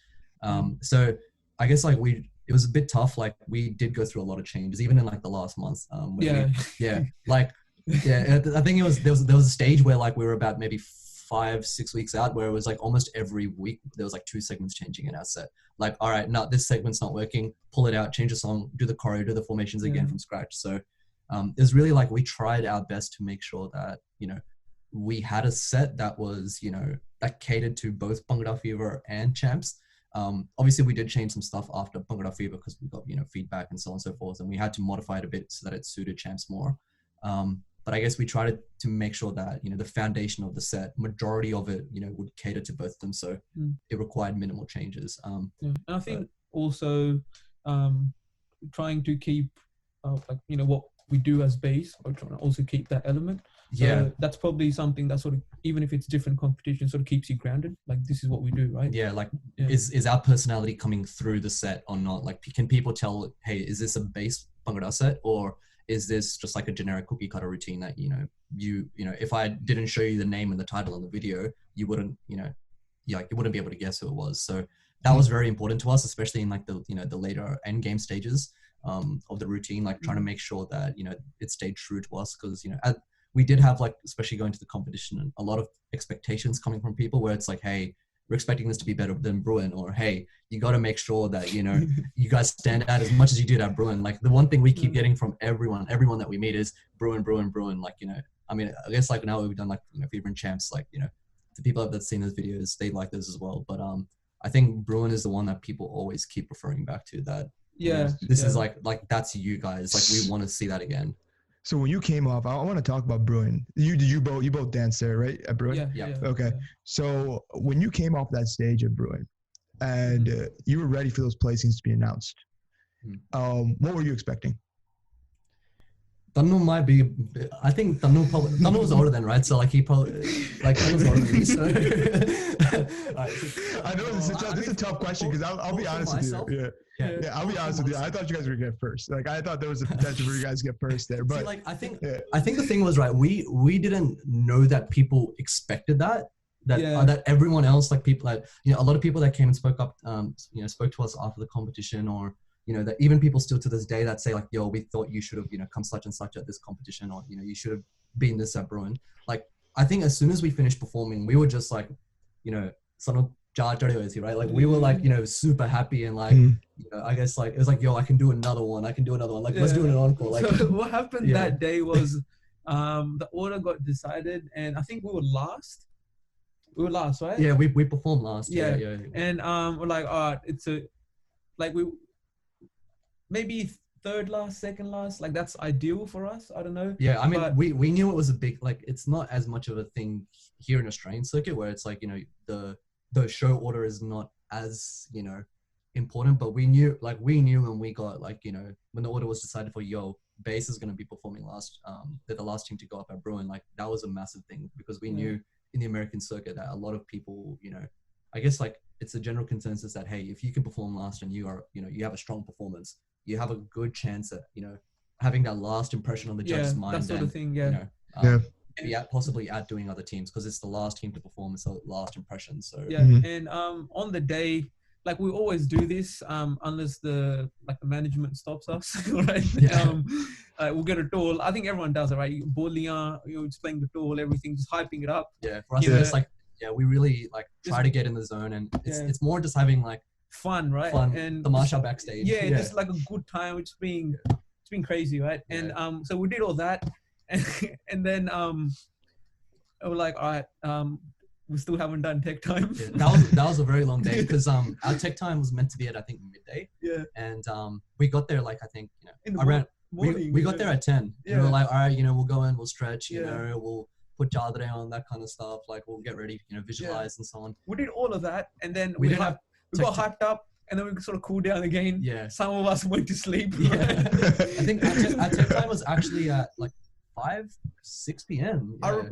So I guess like it was a bit tough. Like we did go through a lot of changes, even in like the last month. I think there was a stage where like we were about maybe 5-6 weeks out, where it was like almost every week there was like 2 segments changing in our set. Like, all right, no, this segment's not working. Pull it out, change the song, do the choreo, do the formations again from scratch. So it was really like we tried our best to make sure that we had a set that was that catered to both Bhangra Fever and Champs. Obviously we did change some stuff after Bhangra Fever because we got feedback and so on and so forth, and we had to modify it a bit so that it suited Champs more. But I guess we tried to make sure that the foundation of the set, majority of it would cater to both of them, so it required minimal changes. And I think also trying to keep what we do as base, or trying to also keep that element. So that's probably something that sort of, even if it's different competition, sort of keeps you grounded. Like, this is what we do, right? Is our personality coming through the set or not? Like, can people tell, hey, is this a base Bhangra set, or is this just like a generic cookie cutter routine that if I didn't show you the name and the title in the video, you wouldn't you wouldn't be able to guess who it was. So that was very important to us, especially in like the the later end game stages of the routine, like trying to make sure that it stayed true to us, because we did have, like, especially going to the competition, a lot of expectations coming from people where it's like, hey, we're expecting this to be better than Bruin, or hey, you got to make sure that you guys stand out as much as you did at Bruin. Like, the one thing we keep getting from everyone that we meet is Bruin. Like, I mean, I guess like now we've done like Fever and Champs, like the people that's seen those videos, they like those as well. But I think Bruin is the one that people always keep referring back to. That this is like that's you guys. Like, we want to see that again. So when you came off, I want to talk about Bruin. You both danced there, right, at Bruin? Yeah. Okay. So when you came off that stage at Bruin, and you were ready for those placings to be announced, what were you expecting? Tannu might be. I think Tannu was older then, right? So like he probably Tannu's older than me. So I know this is a tough question, because I'll be honest with you. Yeah, I'll be honest with you. I thought you guys were gonna get first. Like, I thought there was a potential for you guys to get first there. But see, I think the thing was, right, we didn't know that people expected that everyone else, like people that a lot of people that came and spoke up, spoke to us after the competition, or that even people still to this day that say like, yo, we thought you should have come such and such at this competition, or you should have been this at Bruin. Like, I think as soon as we finished performing, we were just like, right? Like, we were like, super happy, and like, I guess like it was like, yo, I can do another one. Like, let's do an encore. Like, so what happened that day was the order got decided, and I think we were last. We were last, right? Yeah, we performed last. Yeah. Yeah. And we're like, all right, it's a like we maybe third last, second last. Like that's ideal for us. I don't know. Yeah, I mean, But- we knew it was a big, like, it's not as much of a thing here in Australian circuit where it's like, you know, the show order is not as, you know, important, but we knew when we got, like, you know, when the order was decided for, yo, bass is going to be performing last, they're the last team to go up at Bruin, like that was a massive thing because we knew in the American circuit that a lot of people, you know, I guess like it's a general consensus that, hey, if you can perform last and you are, you know, you have a strong performance, you have a good chance at, you know, having that last impression on the judge's mind. That sort of thing. Yeah. You know, maybe possibly outdoing other teams because it's the last team to perform, it's the last impression. So Yeah. And on the day, like we always do this, unless the management stops us, right? Yeah. We'll get a toll. I think everyone does it, right? Bolian, you're just playing the toll, everything, just hyping it up. Yeah, for us, it's like, we really like try to get in the zone, and it's more just having like fun, right? Fun, And the Marsha backstage. Yeah, just like a good time. It's been crazy, right? Yeah. And so we did all that, and then we're like, all right, we still haven't done tech time. Yeah, that was a very long day because our tech time was meant to be at, I think, midday. Yeah. And we got there like, I think, you know, In the morning. we got there at 10. Yeah. We were like, all right, you know, we'll go in, we'll stretch, you Yeah. know, we'll put jadre on, that kind of stuff. Like we'll get ready, you know, visualize and so on. We did all of that, and then We we didn't have got hyped up, and then we sort of cooled down again. Yeah. Some of us went to sleep. Yeah. I think our tech time was actually at like 6 p.m. Yeah.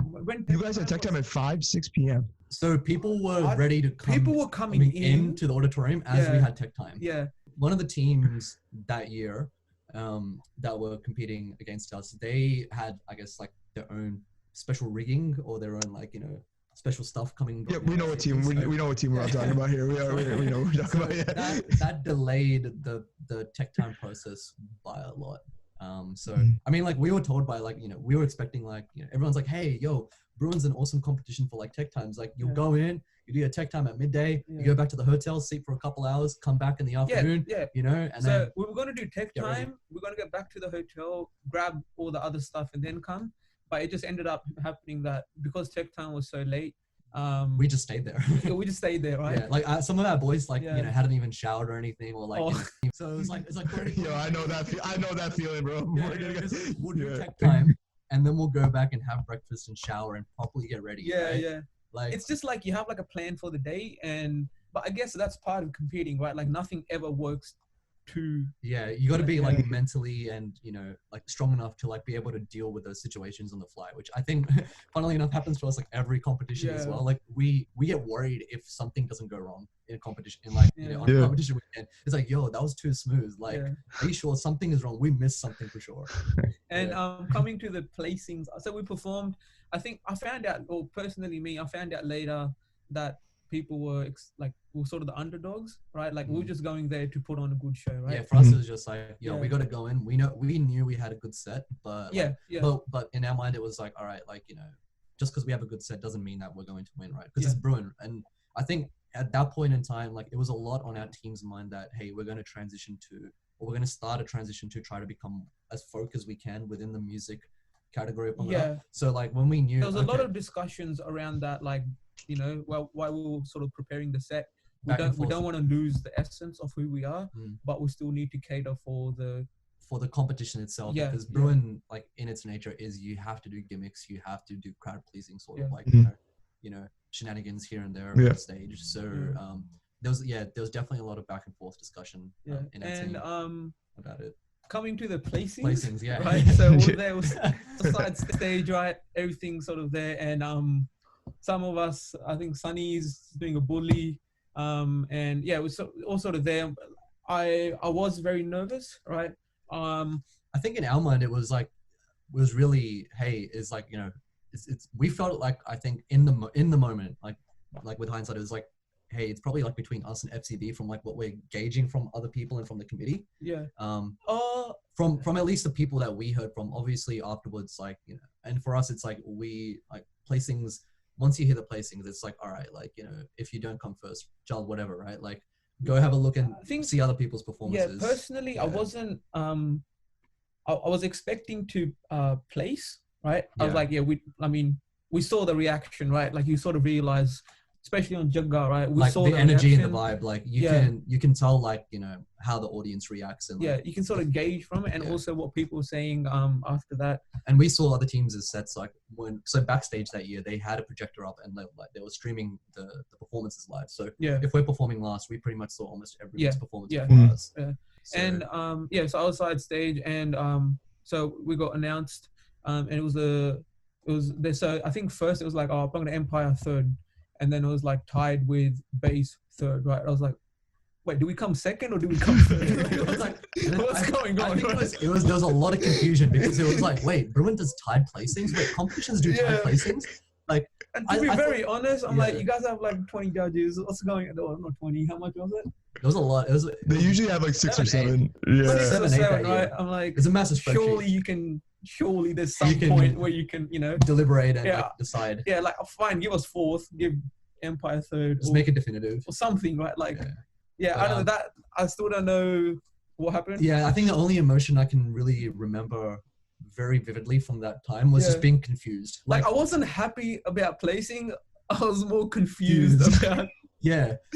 You guys had tech time at 6 p.m. So people were ready to come. People were coming into the auditorium as we had tech time. Yeah. One of the teams that year that were competing against us, they had, I guess, like their own special rigging or their own, like, you know, special stuff coming. Yeah, we know what team. We know what team we're talking about here. We know what we're talking about. Yeah. That delayed the tech time process by a lot. I mean, like we were told by, like, you know, we were expecting, like, you know, everyone's like, hey, yo, Bruin's an awesome competition for like tech times. Like you'll go in, you do your tech time at midday, you go back to the hotel, sleep for a couple hours, come back in the afternoon, you know, and then we were going to do tech time. We're going to get back to the hotel, grab all the other stuff and then come. But it just ended up happening that because tech time was so late, we just stayed there. We just stayed there, right? Yeah, like some of our boys, like, you know, hadn't even showered or anything, or like, you know, so it's like Yo, I know that feeling, bro. We'll do tech time, and then we'll go back and have breakfast and shower and properly get ready. Yeah, right? yeah. Like it's just like you have like a plan for the day, but I guess that's part of competing, right? Like nothing ever works too. Yeah, you got to be like mentally and, you know, like strong enough to like be able to deal with those situations on the fly, which I think funnily enough happens to us like every competition as well. Like we get worried if something doesn't go wrong in a competition, in like, you know, on a competition weekend. It's like, yo, that was too smooth. Like, are you sure something is wrong? We missed something for sure. And coming to the placings, so we performed. I think I found out, or personally me, I found out later that people were we were sort of the underdogs, right? Like we were just going there to put on a good show, right? Yeah, for us it was just like, yo, we got to go in. We knew we had a good set, but but in our mind it was like, all right, like, you know, just because we have a good set doesn't mean that we're going to win, right? Because it's Bruin, and I think at that point in time, like it was a lot on our team's mind that, hey, we're going to start a transition to try to become as focused as we can within the music category of Bhangra. So like when we knew there was a lot of discussions around that, like, you know, while we were sort of preparing the set, we don't want to lose the essence of who we are, but we still need to cater for the competition itself, because Bruin, like in its nature, is you have to do gimmicks, you have to do crowd pleasing sort of like you know shenanigans here and there on stage. So there was definitely a lot of back and forth discussion in our team about it. Coming to the placings, right? So there was a side stage, right? Everything sort of there, and some of us, I think Sunny's doing a bully, and it was all sort of there. I was very nervous, right? I think in our mind it was really, hey, it's like, you know, it's we felt like, I think in the moment, like with hindsight, it was like, hey, it's probably like between us and FCB from like what we're gauging from other people and from the committee. Yeah. From at least the people that we heard from, obviously afterwards, like, you know, and for us, it's like we like placings. Once you hear the placings, it's like, all right, like, you know, if you don't come first, child, whatever, right? Like, go have a look and see other people's performances. Yeah, personally, I wasn't. I was expecting to place, right? I was like, we saw the reaction, right? Like you sort of realize, especially on Jagga, right? We like saw the energy reaction. and the vibe, like you can tell, like, you know, how the audience reacts, and like, you can sort of gauge from it, and also what people were saying after that. And we saw other teams' sets, like so backstage that year they had a projector up, and they were streaming the performances live. So if we're performing last, we pretty much saw almost everyone's performance before us. So, and so I was side stage, and so we got announced, and it was so I think first it was like, oh, Bhangra Empire third, and then it was like tied with Base third, right? I was like, wait, do we come second or do we come third? It was like, what's going on? I think there was a lot of confusion, because it was like, wait, Bruin does tied placings? Wait, competitions do tied placings? Like, and to be very honest, I'm like, you guys have like 20 judges. What's going on? No, not 20. How much was it? It was a lot. They usually have like 6 or 7. Yeah, 6 or 7, right? I'm like, it's a massive spreadsheet. Surely there's some point where you can, you know, deliberate and like, decide. Yeah, like, fine, give us fourth, give Empire third. Just make it definitive. Or something, right? Like, I don't know that. I still don't know what happened. Yeah, I think the only emotion I can really remember very vividly from that time was just being confused. Like, I wasn't happy about placing. I was more confused about.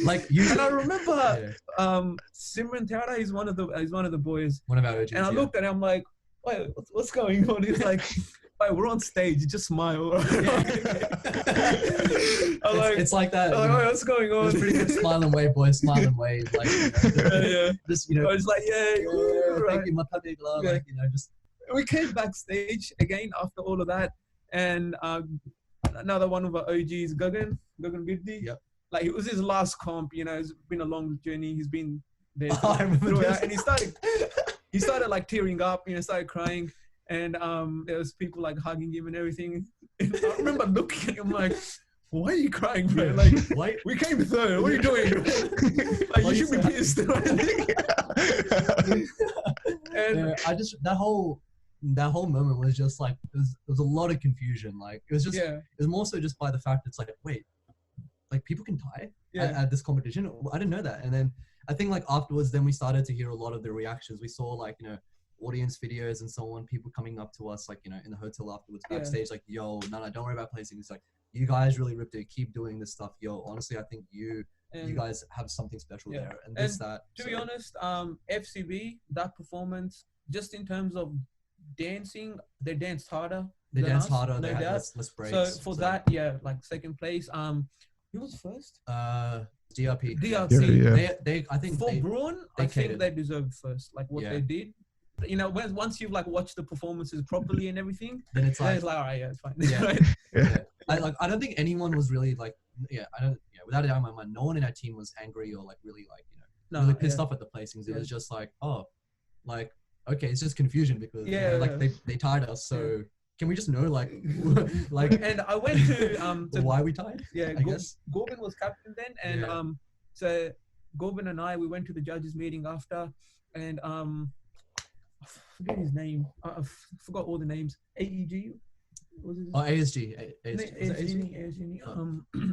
Like you. And I remember Simran Tara. He's one of the boys. One of our OGs. And I looked at him, I'm like, wait, what's going on? He's like, wait, we're on stage. Just smile. It's like that. I'm like, wait, what's going on? It's pretty good. Smile and wave, boys. Smile and wave. Like, just, you know. I was like, thank you, Matadegla. Like, you know, just. We came backstage again after all of that, and another one of our OGs, Gagan Birdi. Yep. Like, it was his last comp. You know, it's been a long journey. He's been there. I remember this. And he started like tearing up. You know, started crying, and there was people like hugging him and everything. And I remember looking at him like, why are you crying, bro? Like, why? We came third. What are you doing? Like, you should be pissed. And that whole moment was just like, there was a lot of confusion. Like, it was just, it was more so just by the fact it's like, wait, like, people can tie at this competition? I didn't know that. And then I think like afterwards, then we started to hear a lot of the reactions. We saw like, you know, audience videos and so on, people coming up to us, like, you know, in the hotel afterwards, backstage, like, yo, no, don't worry about placing. It's like, you guys really ripped it. Keep doing this stuff. Yo, honestly, I think you guys have something special there. And to be honest, FCB, that performance, just in terms of dancing, they danced harder. They danced harder. They had less breaks. So for that, like second place. Who was first? DRP. DRP. I think for Bruin, I think they deserved first. Like what they did. You know, once you've like watched the performances properly and everything, then it's like all right, it's fine. I don't think anyone was really like, without a doubt in my mind, no one in our team was angry or like really like, you know, really pissed off at the placings. It was just like, oh, like, okay, it's just confusion because you know, like they tied us, so can we just know like and I went to why we tied? I guess Gorbin was captain then, and so Gorbin and I, we went to the judges meeting after, and I forget his name. I forgot all the names. AEG. Was it? Oh, ASG.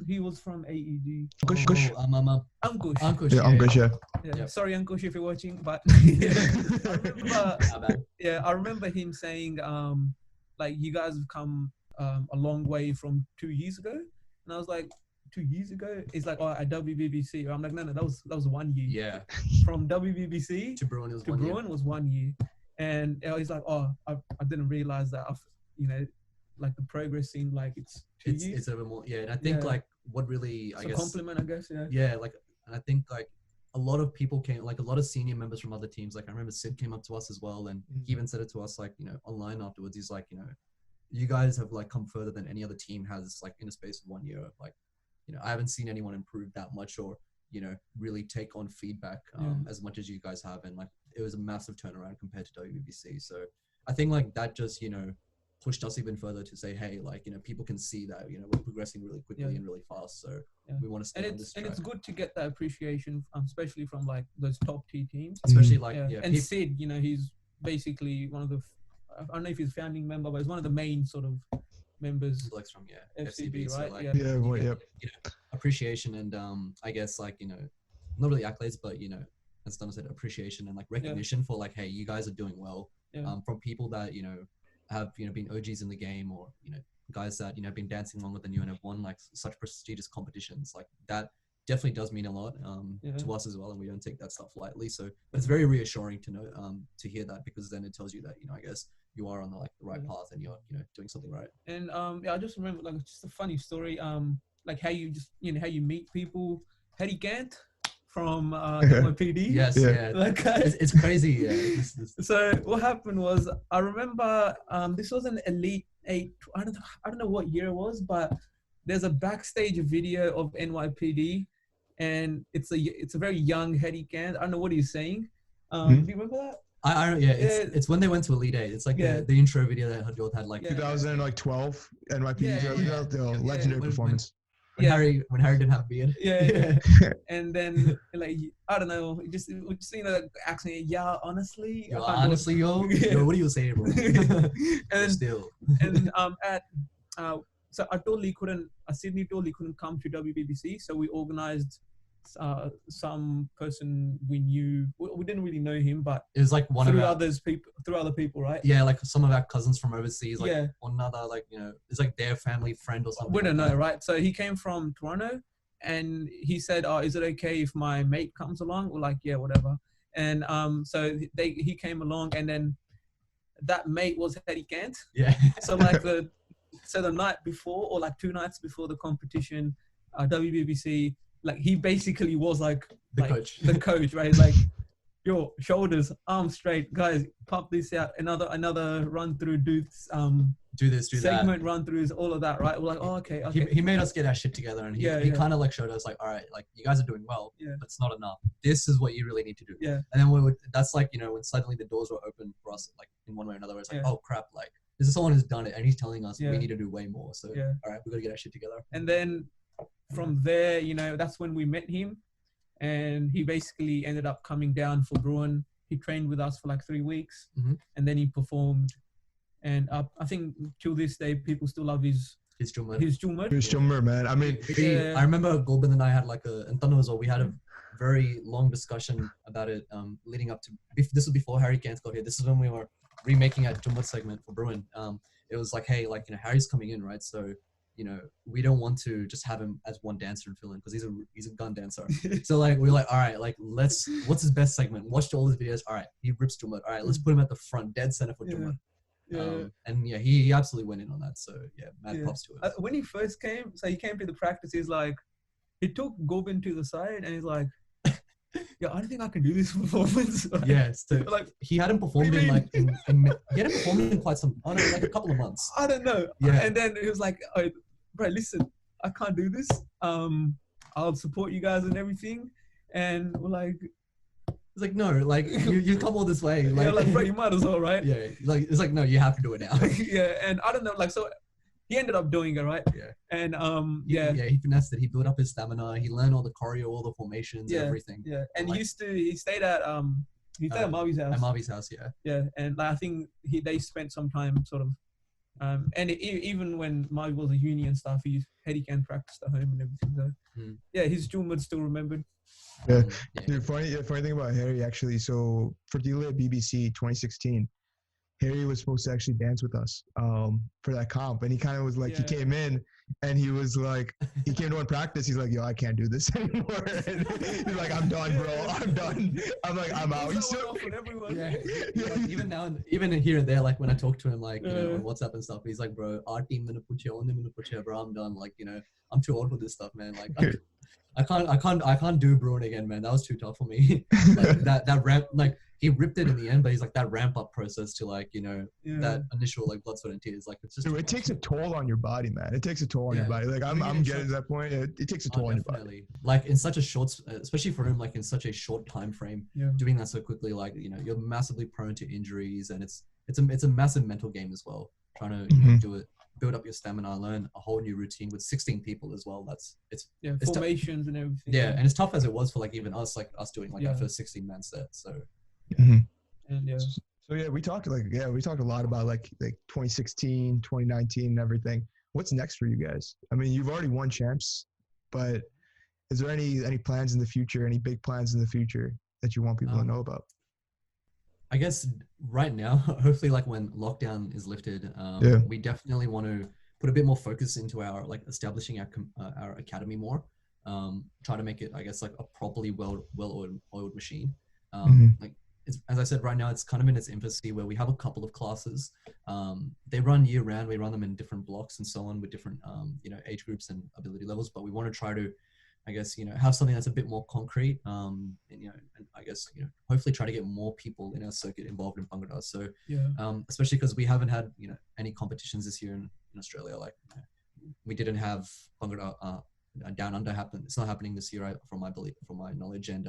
He was from AEG. Ankush. Ankush. Yeah, Ankush. Yeah. Yep. Sorry, Ankush, if you're watching, but I remember him saying, like, you guys have come a long way from 2 years ago, and I was like, 2 years ago? It's like, oh, at WBBC. I'm like, no, that was 1 year. Yeah. From WBBC to Bruin, was 1 year. And he's like, oh, I didn't realize that, you know, like the progress seemed like it's 2 years. It's over more. Yeah. And I think like what really, I guess. A compliment, I guess. Yeah. Yeah. Like, and I think like a lot of people came, like a lot of senior members from other teams. Like I remember Sid came up to us as well. And he even said it to us, like, you know, online afterwards. He's like, you know, you guys have like come further than any other team has, like in a space of 1 year. Like, you know, I haven't seen anyone improve that much or, you know, really take on feedback as much as you guys have. And like, it was a massive turnaround compared to WBC. So I think like that just, you know, pushed us even further to say, hey, like, you know, people can see that, you know, we're progressing really quickly and really fast. So we want to stay on this track. And it's good to get that appreciation, especially from like those top tier teams. Especially like, and Sid, you know, he's basically one of the, I don't know if he's a founding member, but he's one of the main sort of members from FCB, right? So like, you know, appreciation and I guess like, you know, not really accolades, but you know, as Donna said, appreciation and like recognition for like, hey, you guys are doing well. From people that, you know, have, you know, been OGs in the game or, you know, guys that, you know, have been dancing longer than you and have won like such prestigious competitions. Like that definitely does mean a lot to us as well. And we don't take that stuff lightly. So, but it's very reassuring to know, to hear that, because then it tells you that, you know, I guess you are on the right path and you're, you know, doing something right. And I just remember like just a funny story, like how you just, you know, how you meet people. Kidhaaaaaan from NYPD. Yes, yeah. Like, it's crazy. Yeah. So what happened was, I remember this was an Elite 8. I don't know what year it was, but there's a backstage video of NYPD, and it's a very young Kidhaaaaaan. I don't know what he's saying. Do you remember that? It's when they went to Elite 8. It's like the intro video that Hajjot had, like 2012 NYPD legendary performance. When Harry didn't have a beard. And then like I don't know, just you know, the accent. Yeah, honestly. Yo, what do you say, bro? And still. And so Sydney totally couldn't come to WBBC, so we organized some person we knew. We didn't really know him, but it was like through other people, right? Yeah, like some of our cousins from overseas, like another, like, you know, it's like their family friend or something. We don't know, right? So he came from Toronto, and he said, "Oh, is it okay if my mate comes along?" We're like, "Yeah, whatever." And so he came along, and then that mate was Kidhaaaaaan. Yeah. So like the night before, or like 2 nights before the competition, WBBC. Like he basically was like the coach, right? Like, yo, shoulders, arms straight, guys, pump this out. Another run through, do this, segment that. run throughs, all of that, right? We're like, oh, okay. He made us get our shit together, and he kind of like showed us like, all right, like you guys are doing well, but it's not enough. This is what you really need to do. Yeah. And then that's like, you know, when suddenly the doors were open for us, like in one way or another, it's like, oh crap, like this is someone who's done it, and he's telling us we need to do way more. So all right, we gotta get our shit together. And then from there, you know, that's when we met him, and he basically ended up coming down for Bruin. He trained with us for like 3 weeks, and then he performed. And I think till this day, people still love his Jummer, man. I mean, I remember Gorbin and I had like and Tano as well. We had a very long discussion about it, leading up to. This was before Harry Kant got here. This is when we were remaking our Jummer segment for Bruin. It was like, hey, like, you know, Harry's coming in, right? So, you know, we don't want to just have him as one dancer and fill in, because he's a gun dancer. So like we're like, all right, like what's his best segment? Watched all his videos. All right, he rips Jummer. All right, let's put him at the front, dead center for Jummer. And he absolutely went in on that. So mad props to it. When he first came, so he came to the practice. He's like, he took Gorbin to the side, and he's like, yeah, I don't think I can do this performance. So like he hadn't performed in like he hadn't performed in quite like a couple of months. I don't know. And then he was like, oh, bro, listen, I can't do this. I'll support you guys and everything. And we're like, it's like, no, like you come all this way. Like, like, bro, you might as well, right? Yeah, like it's like, no, you have to do it now. And I don't know, like, so he ended up doing it, right? And he finessed it. He built up his stamina. He learned all the choreo, all the formations, everything. And like, he stayed at at Marvy's house. At Marvy's house, and like, I think they spent some time sort of. And even when Marvy was a uni and stuff, Kidhaaaaaan practiced at home and everything. So his Jummer still remembered. Dude, funny thing about Harry, actually. So for Delay BBC 2016, Harry was supposed to actually dance with us for that comp, and he kind of was like, he came in and he was like, he came to one practice, he's like, yo, I can't do this anymore. And he's like, I'm done, bro, I'm done. I'm like, I'm out. He's so like, even here and there, like when I talk to him, like, you know, on WhatsApp and stuff, he's like, bro, our team gonna put you on, they're gonna put you, bro, I'm done. Like, you know, I'm too old for this stuff, man. Like, I can't do Bruin again, man. That was too tough for me. Like that ramp, like he ripped it in the end, but he's like that ramp up process to, like, you know, that initial like blood, sweat and tears. Like it's just. Dude, it takes a toll on your body, man. It takes a toll on your body. Like I'm getting to that point. It takes a toll on your body. Like in such a short, especially for him, like in such a short time frame, doing that so quickly, like, you know, you're massively prone to injuries, and it's a massive mental game as well. Trying to you know, do it. Build up your stamina, learn a whole new routine with 16 people as well. It's formations and everything. And it's tough as it was for like even us doing like our first 16-man set. So and so we talked a lot about like 2016, 2019 and everything. What's next for you guys? I mean, you've already won champs, but is there any plans in the future, any big plans in the future that you want people to know about? I guess right now, hopefully like when lockdown is lifted, we definitely want to put a bit more focus into our like establishing our academy more. Try to make it, I guess, like a properly well-oiled machine. Like as I said, right now it's kind of in its infancy where we have a couple of classes. They run year round. We run them in different blocks and so on with different age groups and ability levels. But we want to try to, I guess, have something that's a bit more concrete. And I guess hopefully try to get more people in our circuit involved in Bhangra. So especially because we haven't had any competitions this year in Australia. Like we didn't have Bhangra Down Under happen. It's not happening this year, from my knowledge. And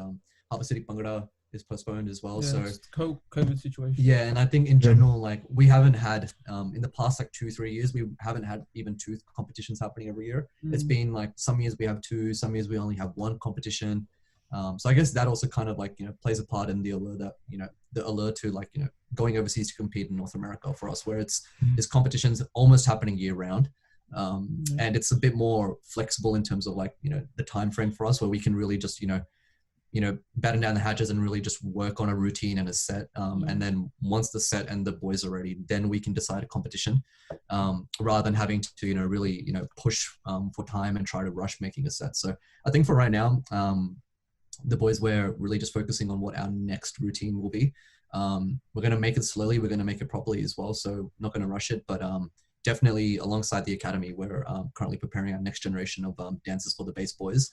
Harbour City Bhangra is postponed as well. So COVID situation. Yeah, and I think in general, like we haven't had in the past like 2-3 years, we haven't had even 2 competitions happening every year. It's been like some years we have 2, some years we only have 1 competition. So I guess that also kind of like plays a part in the allure that the allure to like going overseas to compete in North America for us, where it's competitions almost happening year round. And it's a bit more flexible in terms of like the time frame for us, where we can really just batten down the hatches and really just work on a routine and a set. And then once the set and the boys are ready, then we can decide a competition, rather than having to, really, push for time and try to rush making a set. So I think for right now, the boys, we're really just focusing on what our next routine will be. We're going to make it slowly. We're going to make it properly as well. So not going to rush it, but definitely alongside the academy, we're currently preparing our next generation of dancers for the bass boys.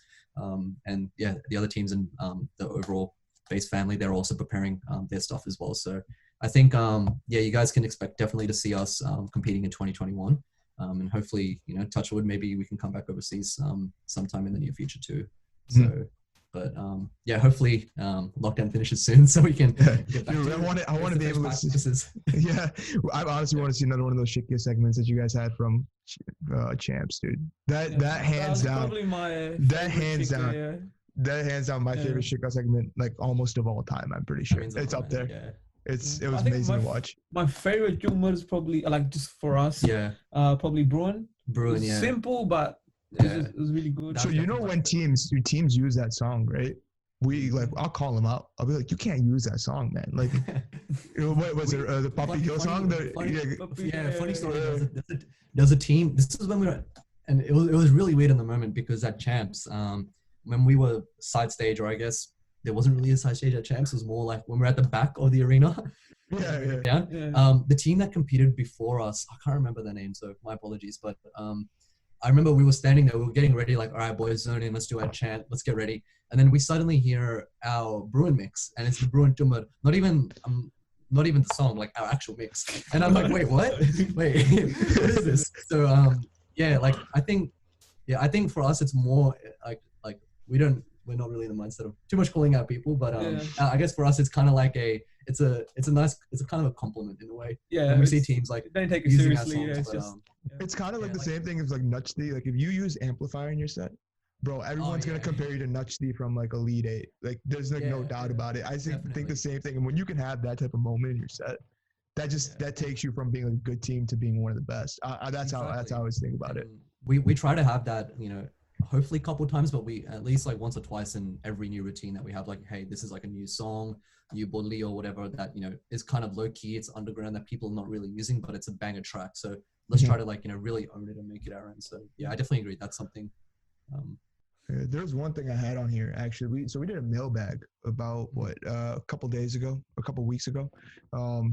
And yeah, the other teams in the overall bass family, they're also preparing their stuff as well. So I think, you guys can expect definitely to see us competing in 2021. And hopefully, touch wood, maybe we can come back overseas sometime in the near future too. So, but hopefully lockdown finishes soon so we can get back to I want to be able to see. Yeah, I honestly want to see another one of those shit segments that you guys had from Champs, dude. That hands down. That hands down my favorite shit segment, like almost of all time. I'm pretty sure it's up there. Yeah. It was amazing to watch. My favorite humor is probably like just for us. Yeah. Probably Bruin. Yeah. Simple, but it was really good. So when teams use that song, right? We like, I'll call them out. I'll be like, you can't use that song, man. Like, what was it? The Puppy Kill song? Funny story. There's a team. This is when we were, and it was really weird in the moment because at Champs, when we were side stage, or I guess there wasn't really a side stage at Champs. It was more like when we're at the back of the arena. The team that competed before us, I can't remember their name, so my apologies, but I remember we were standing there, we were getting ready, like, all right, boys, zone in, let's do our chant, let's get ready. And then we suddenly hear our Bruin mix, and it's the Bruin Tumor, not even the song, like our actual mix. And I'm like, wait, what? Wait, what is this? So, I think for us, it's more like we're not really in the mindset of too much calling out people, but I guess for us, it's kind of like it's a kind of a compliment in a way. Yeah. When we see teams like don't take it seriously. It's kind of like the same thing as like Nutchty. Like if you use amplifier in your set, bro, everyone's gonna compare you to Nutchty from like Elite 8. Like there's like no doubt about it. I think the same thing. And when you can have that type of moment in your set, that takes you from being a good team to being one of the best. That's how I always think about it. We try to have that, hopefully a couple of times, but we at least like once or twice in every new routine that we have, like, hey, this is like a new song, new bodily or whatever that is kind of low key, it's underground, that people are not really using, but it's a banger track. So let's try to like really own it and make it our own. So yeah, I definitely agree. That's something. There's one thing I had on here actually. We did a mailbag about a couple weeks ago,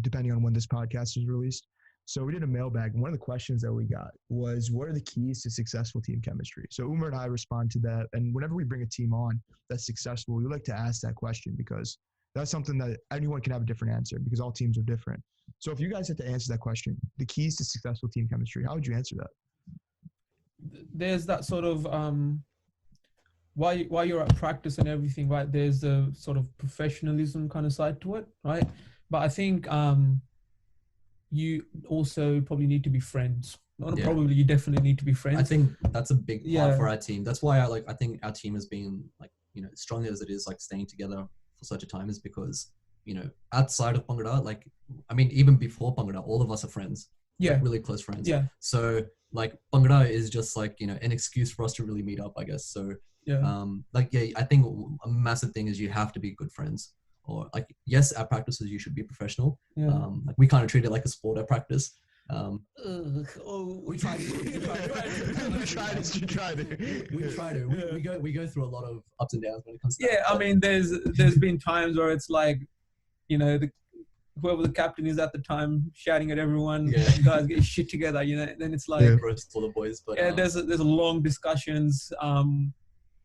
depending on when this podcast is released. So we did a mailbag, and one of the questions that we got was, what are the keys to successful team chemistry? So Umar and I respond to that, and whenever we bring a team on that's successful, we like to ask that question because that's something that anyone can have a different answer because all teams are different. So if you guys had to answer that question, the keys to successful team chemistry, how would you answer that? There's that sort of while you're at practice and everything, right? There's the sort of professionalism kind of side to it, right? But I think you also probably need to be friends. Probably, you definitely need to be friends. I think that's a big part for our team. That's why I think our team has been like, as strong as it is, like staying together for such a time, is because, outside of Bhangra, like, I mean, even before Bhangra, all of us are friends. Like, really close friends. Yeah. So like Bhangra is just like, an excuse for us to really meet up, I guess. So I think a massive thing is you have to be good friends. Or like, yes, our practices, you should be professional. Like we kind of treat it like a sport at practice. We try to. We go through a lot of ups and downs when it comes to that. I mean, there's been times where it's like, you know, whoever the captain is at the time shouting at everyone, you guys get your shit together, you know. Then it's like roast for the boys, but there's long discussions.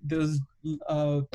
There's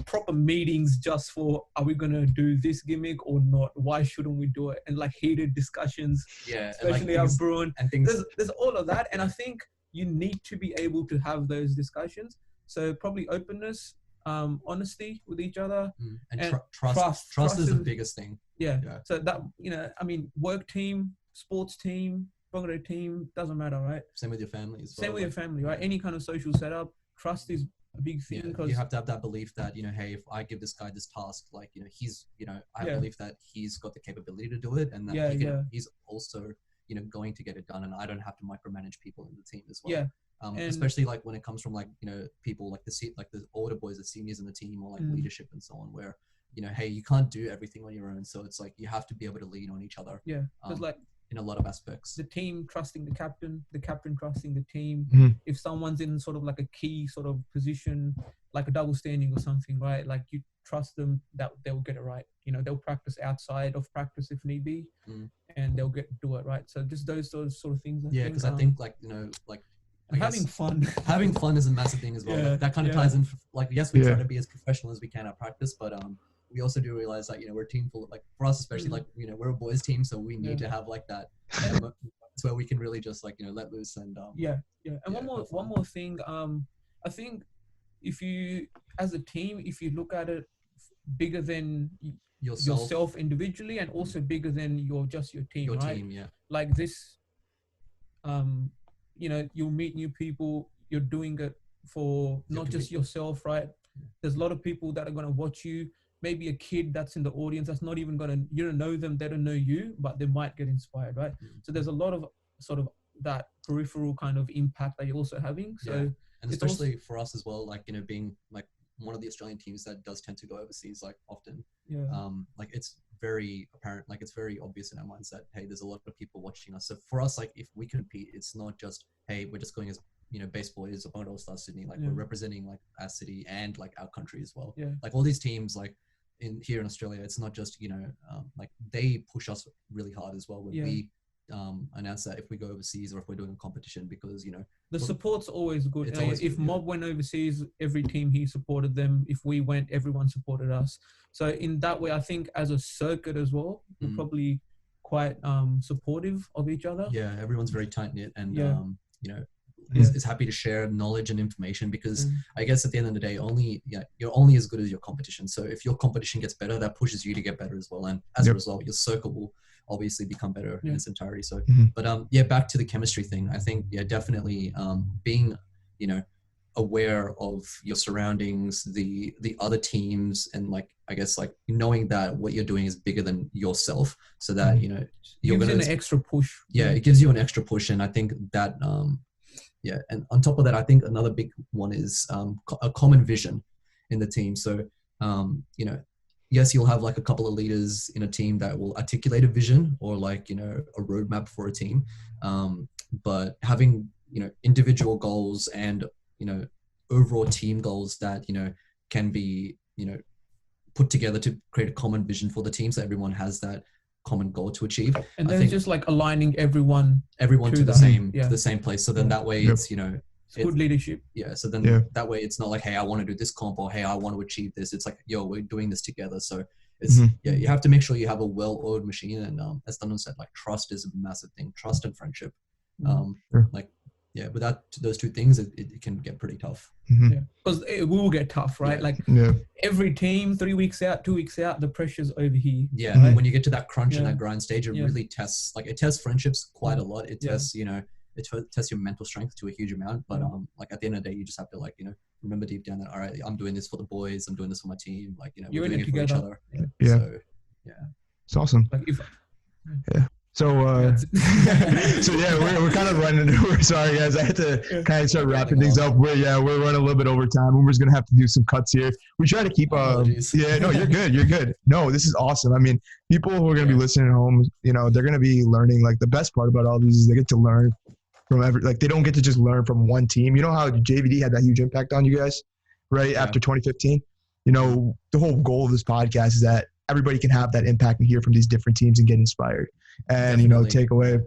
proper meetings just for, are we gonna do this gimmick or not? Why shouldn't we do it? And like heated discussions, especially our Bruin. And things. There's all of that, and I think you need to be able to have those discussions. So probably openness, honesty with each other, and trust is the biggest thing. Yeah. So that, you know, I mean, work team, sports team, Bhangra team, doesn't matter, right? Same with your family as well. Same with your family, right? Any kind of social setup, trust is a big thing, because you have to have that belief that, you know, hey, if I give this guy this task, like, you know, he's, you know, I believe that he's got the capability to do it, and that he's also, you know, going to get it done, and I don't have to micromanage people in the team as well. Especially like when it comes from like, you know, people like the older boys, the seniors in the team, or like leadership and so on, where, you know, hey, you can't do everything on your own, so it's like you have to be able to lean on each other. Because like in a lot of aspects, the team trusting the captain trusting the team. If someone's in sort of like a key sort of position, like a double standing or something, right? Like you trust them that they'll get it right. You know, they'll practice outside of practice if need be, and they'll do it right. So just those sort of things. Because I think like, you know, like having fun. Having fun is a massive thing as well. Like, that kind of ties in. Like, yes, we try to be as professional as we can at practice, but we also do realize that, you know, we're a team full of, like, for us especially, like, you know, we're a boys team, so we need to have like that. It's where we can really just like, you know, let loose and And one more thing. I think if you, as a team, if you look at it bigger than yourself individually, and also bigger than your team, right? Team, like this. You know, you'll meet new people. You're doing it for not just yourself, right? There's a lot of people that are going to watch you. Maybe a kid that's in the audience that's not even you don't know them, they don't know you, but they might get inspired, right? So there's a lot of sort of that peripheral kind of impact that you're also having. So and especially for us as well, like, you know, being like one of the Australian teams that does tend to go overseas like often. Like it's very apparent, like it's very obvious in our minds that, hey, there's a lot of people watching us. So for us, like if we compete, it's not just, hey, we're just going as, you know, base boys or Bhangra All Stars Sydney. Like we're representing like our city and like our country as well. Like all these teams, like here in Australia, it's not just, you know, like they push us really hard as well. When we announce that if we go overseas or if we're doing a competition, because, you know, the support's always good. If Mob went overseas, every team he supported them. If we went, everyone supported us. So in that way, I think as a circuit as well, we're probably quite supportive of each other. Everyone's very tight knit, and you know, is happy to share knowledge and information, because I guess at the end of the day, you're only as good as your competition. So if your competition gets better, that pushes you to get better as well, and as a result, your circle will obviously become better in its entirety. So but back to the chemistry thing, I think definitely being, you know, aware of your surroundings, the other teams, and like, I guess like knowing that what you're doing is bigger than yourself, so that, you know, you're gonna an extra push. It gives you an extra push. And I think that and on top of that, I think another big one is a common vision in the team. So you know, yes, you'll have like a couple of leaders in a team that will articulate a vision or like, you know, a roadmap for a team, but having, you know, individual goals and, you know, overall team goals that, you know, can be, you know, put together to create a common vision for the team, so everyone has that common goal to achieve. And then just like aligning everyone to the same place. So then that way it's, you know, it's good leadership. So then that way it's not like, hey, I want to do this comp, or hey, I want to achieve this. It's like, yo, we're doing this together. So it's you have to make sure you have a well-oiled machine. And as Daniel said, like trust is a massive thing. Trust and friendship. Like without those two things, it can get pretty tough. Because it will get tough, right? Like every team, 3 weeks out, 2 weeks out, the pressure's over here. Right? When you get to that crunch and that grind stage, it really tests, like it tests friendships quite a lot. It tests, you know, it tests your mental strength to a huge amount. But like at the end of the day, you just have to, like, you know, remember deep down that, all right, I'm doing this for the boys, I'm doing this for my team. Like, you know, we're doing it for each other. So it's awesome. Like So, so yeah, we're kind of running. We're sorry, guys. I had to kind of start wrapping things up. We're running a little bit over time. Umer's gonna have to do some cuts here. We try to keep. Yeah, no, you're good. You're good. No, this is awesome. I mean, people who are gonna be listening at home, you know, they're gonna be learning. Like the best part about all these is they get to learn from like they don't get to just learn from one team. You know how JVD had that huge impact on you guys, right? After 2015, you know, the whole goal of this podcast is that everybody can have that impact and hear from these different teams and get inspired. And you know, take away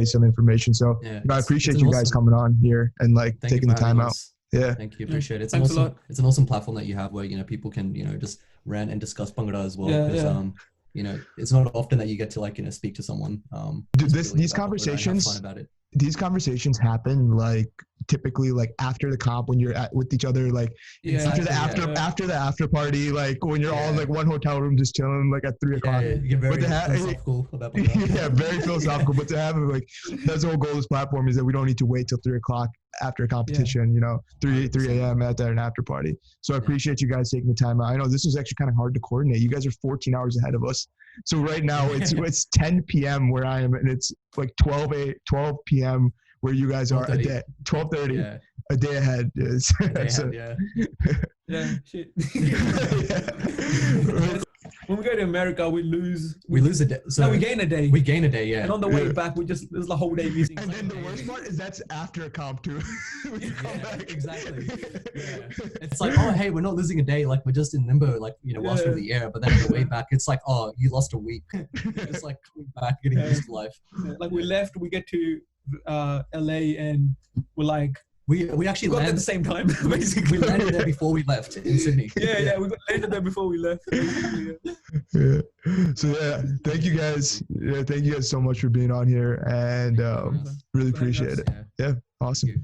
some information. So you know, I appreciate you guys coming on here and like taking the time out. Yeah, thank you. Appreciate it. It's an awesome platform that you have where, you know, people can, you know, just rant and discuss Bhangra as well. Because you know, it's not often that you get to like, you know, speak to someone. These conversations happen like typically like after the comp when you're with each other, like after the after party, like when you're all in like one hotel room just chilling like at 3 o'clock. You get very philosophical about Bhangra. Yeah, very philosophical. But to have like that's the whole goal of this platform is that we don't need to wait till 3 o'clock after a competition, you know, 3 a.m. at an after party. So I appreciate you guys taking the time out. I know this was actually kind of hard to coordinate. You guys are 14 hours ahead of us. So right now it's 10 p.m. where I am, and it's like 12 p.m. where you guys are a day. 12:30, a day ahead. Shit. When we go to America, we lose a day. So we gain a day. We gain a day, yeah. And on the way back, there's the whole day missing. And then the worst part is that's after a comp too. Exactly. It's like, oh, hey, we're not losing a day. Like we're just in limbo, like, you know, whilst we're in the air. But then on the way back, it's like, oh, you lost a week. It's like coming back, getting used to life. Like we left, we get to LA, and we're like, we actually landed at the same time. Basically, we landed there before we left in Sydney. We landed there before we left. So thank you guys. Thank you guys so much for being on here, and really appreciate it. Yeah, awesome.